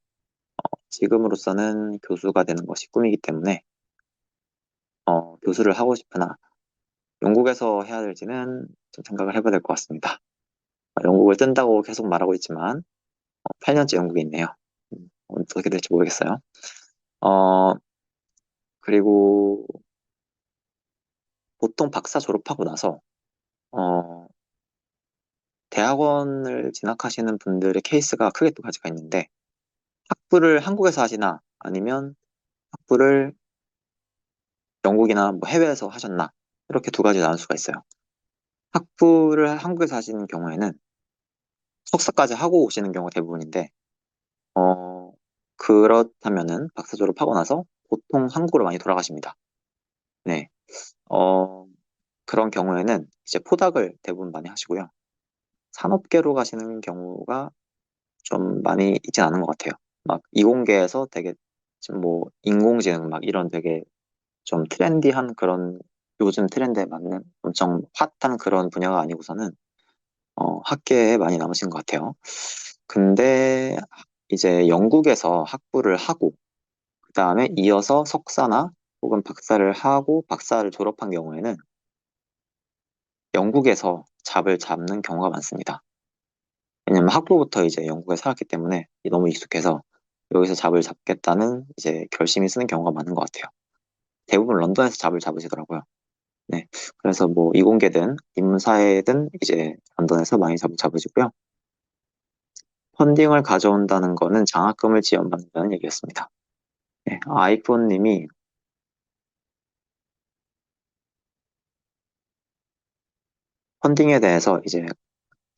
지금으로서는 교수가 되는 것이 꿈이기 때문에 교수를 하고 싶으나 영국에서 해야 될지는 좀 생각을 해봐야 될 것 같습니다. 영국을 뜬다고 계속 말하고 있지만 8년째 영국에 있네요. 어떻게 될지 모르겠어요. 어, 그리고 보통 박사 졸업하고 나서 어, 대학원을 진학하시는 분들의 케이스가 크게 두 가지가 있는데 학부를 한국에서 하시나 아니면 학부를 영국이나 뭐 해외에서 하셨나 이렇게 두 가지 나눌 수가 있어요. 학부를 한국에서 하시는 경우에는 석사까지 하고 오시는 경우가 대부분인데 어, 그렇다면은 박사 졸업하고 나서 보통 한국으로 많이 돌아가십니다. 네. 어, 그런 경우에는 이제 포닥을 대부분 많이 하시고요. 산업계로 가시는 경우가 좀 많이 있진 않은 것 같아요. 막 이공계에서 되게 지금 뭐 인공지능 막 이런 되게 좀 트렌디한 그런 요즘 트렌드에 맞는 엄청 핫한 그런 분야가 아니고서는 학계에 많이 남으신 것 같아요. 근데 이제 영국에서 학부를 하고 그 다음에 이어서 석사나 혹은 박사를 하고 박사를 졸업한 경우에는 영국에서 잡을 잡는 경우가 많습니다. 왜냐면 학부부터 이제 영국에 살았기 때문에 너무 익숙해서 여기서 잡을 잡겠다는 이제 결심이 쓰는 경우가 많은 것 같아요. 대부분 런던에서 잡을 잡으시더라고요. 네. 그래서 뭐 이공계든 인문사회든 이제 런던에서 많이 잡을 잡으시고요. 펀딩을 가져온다는 거는 장학금을 지원받는다는 얘기였습니다. 네. 아이폰 님이 펀딩에 대해서 이제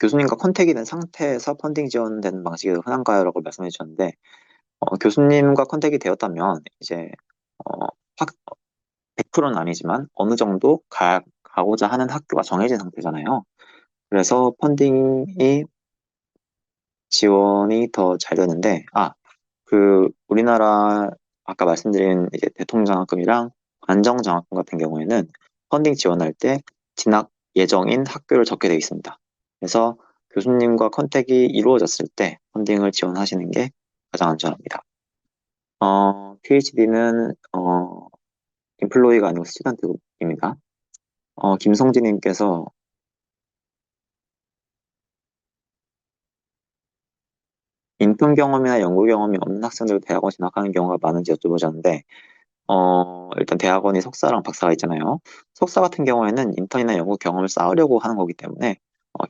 교수님과 컨택이 된 상태에서 펀딩 지원되는 방식이 흔한가요? 라고 말씀해 주셨는데, 교수님과 컨택이 되었다면, 이제, 어, 100%는 아니지만, 어느 정도 가고자 하는 학교가 정해진 상태잖아요. 그래서 펀딩이 지원이 더 잘 되는데, 우리나라 아까 말씀드린 이제 대통령 장학금이랑 관정 장학금 같은 경우에는 펀딩 지원할 때 진학 예정인 학교를 적게 되어 있습니다. 그래서 교수님과 컨택이 이루어졌을 때 펀딩을 지원하시는 게 가장 안전합니다. PhD는 인플로이가 아니고 스튜던트입니다. 김성진님께서 인턴 경험이나 연구 경험이 없는 학생들 대학원 진학하는 경우가 많은지 여쭤보셨는데, 일단 대학원이 석사랑 박사가 있잖아요. 석사 같은 경우에는 인턴이나 연구 경험을 쌓으려고 하는 거기 때문에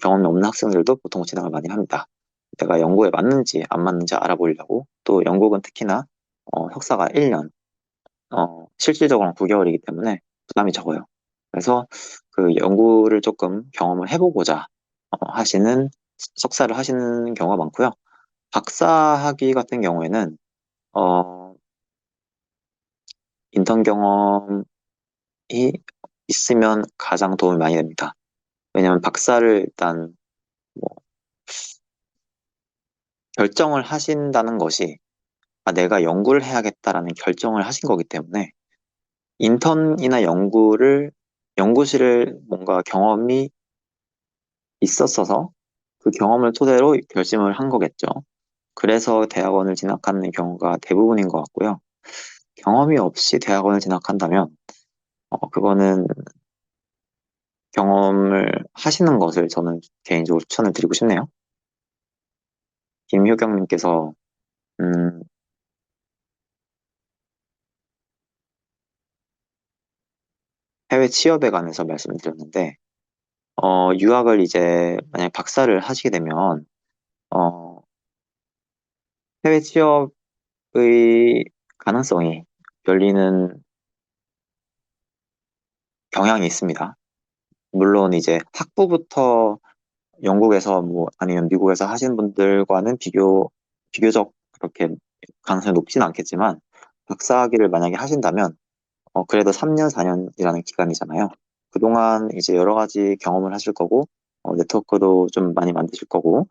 경험이 없는 학생들도 보통 진학을 많이 합니다. 내가 연구에 맞는지 안 맞는지 알아보려고 또 영국은 특히나 석사가 1년, 실질적으로는 9개월이기 때문에 부담이 적어요. 그래서 그 연구를 조금 경험을 해보고자 하시는 석사를 하시는 경우가 많고요. 박사 학위 같은 경우에는 어, 인턴 경험이 있으면 가장 도움이 많이 됩니다. 왜냐하면 박사를 일단 뭐 결정을 하신다는 것이 내가 연구를 해야겠다라는 결정을 하신 거기 때문에 인턴이나 연구실을 뭔가 경험이 있었어서 그 경험을 토대로 결심을 한 거겠죠. 그래서 대학원을 진학하는 경우가 대부분인 것 같고요. 경험이 없이 대학원을 진학한다면 그거는 경험을 하시는 것을 저는 개인적으로 추천을 드리고 싶네요. 김효경님께서 음, 해외 취업에 관해서 말씀을 드렸는데 유학을 이제 만약 박사를 하시게 되면 어, 해외 취업의 가능성이 열리는 경향이 있습니다. 물론 이제 학부부터 영국에서 뭐 아니면 미국에서 하시는 분들과는 비교적 그렇게 가능성이 높진 않겠지만 박사학위를 만약에 하신다면 그래도 3년, 4년이라는 기간이잖아요. 그동안 이제 여러 가지 경험을 하실 거고 네트워크도 좀 많이 만드실 거고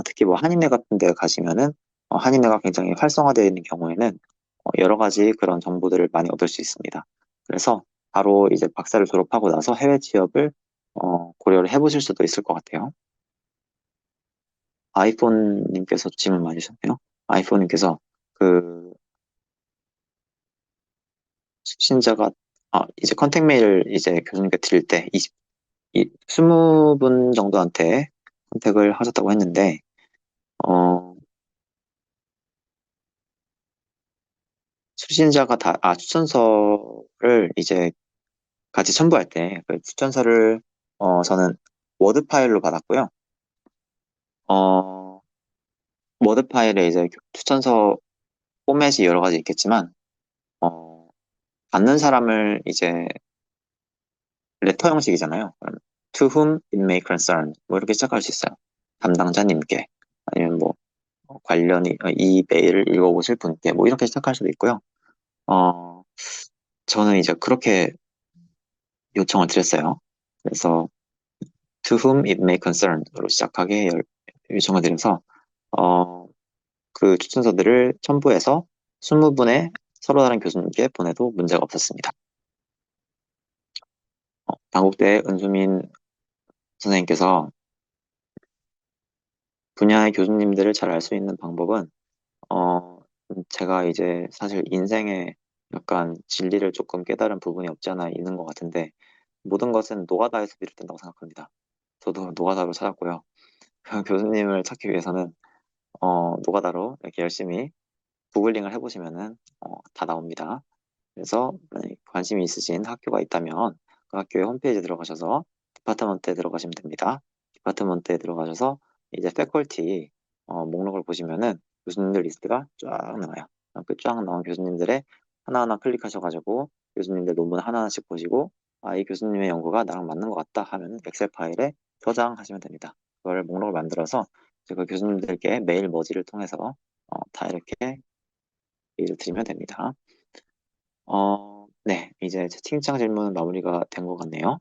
특히 뭐 한인회 같은 데 가시면은 한인회가 굉장히 활성화되어 있는 경우에는 여러 가지 그런 정보들을 많이 얻을 수 있습니다. 그래서 바로 이제 박사를 졸업하고 나서 해외 취업을 고려를 해보실 수도 있을 것 같아요. 아이폰님께서 질문 많이 주셨네요. 아이폰님께서 그 수신자가 이제 컨택 메일을 이제 교수님께 드릴 때 20분 정도한테 컨택을 하셨다고 했는데 어, 수신자가 추천서를 이제 같이 첨부할 때 그 추천서를 저는 워드 파일로 받았고요. 어, 워드 파일에 이제 추천서 포맷이 여러 가지 있겠지만 어, 받는 사람을 이제 레터 형식이잖아요. 그럼 To whom it may concern 뭐 이렇게 시작할 수 있어요. 담당자님께 아니면 뭐 관련이 이 메일을 읽어보실 분께 뭐 이렇게 시작할 수도 있고요. 어, 저는 이제 그렇게 요청을 드렸어요. 그래서 To whom it may concern으로 시작하게 요청을 드려서 어, 그 추천서들을 첨부해서 20분의 서로 다른 교수님께 보내도 문제가 없었습니다. 당국대 은수민 선생님께서 분야의 교수님들을 잘 알 수 있는 방법은 제가 이제 사실 인생에 약간 진리를 조금 깨달은 부분이 없지 않아 있는 것 같은데 모든 것은 노가다에서 비롯된다고 생각합니다. 저도 노가다로 찾았고요. 교수님을 찾기 위해서는 노가다로 이렇게 열심히 구글링을 해보시면은 다 나옵니다. 그래서 만약에 관심이 있으신 학교가 있다면 그 학교의 홈페이지에 들어가셔서 디파트먼트에 들어가시면 됩니다. 디파트먼트에 들어가셔서 이제 패컬티 목록을 보시면은 교수님들 리스트가 쫙 나와요. 그 쫙 나온 교수님들의 하나하나 클릭하셔가지고 교수님들 논문 하나하나씩 보시고 이 교수님의 연구가 나랑 맞는 것 같다 하면 엑셀 파일에 저장하시면 됩니다. 그걸 목록을 만들어서 이제 그 교수님들께 메일 머지를 통해서 다 이렇게 메일을 드리면 됩니다. 네, 이제 채팅창 질문 마무리가 된 것 같네요.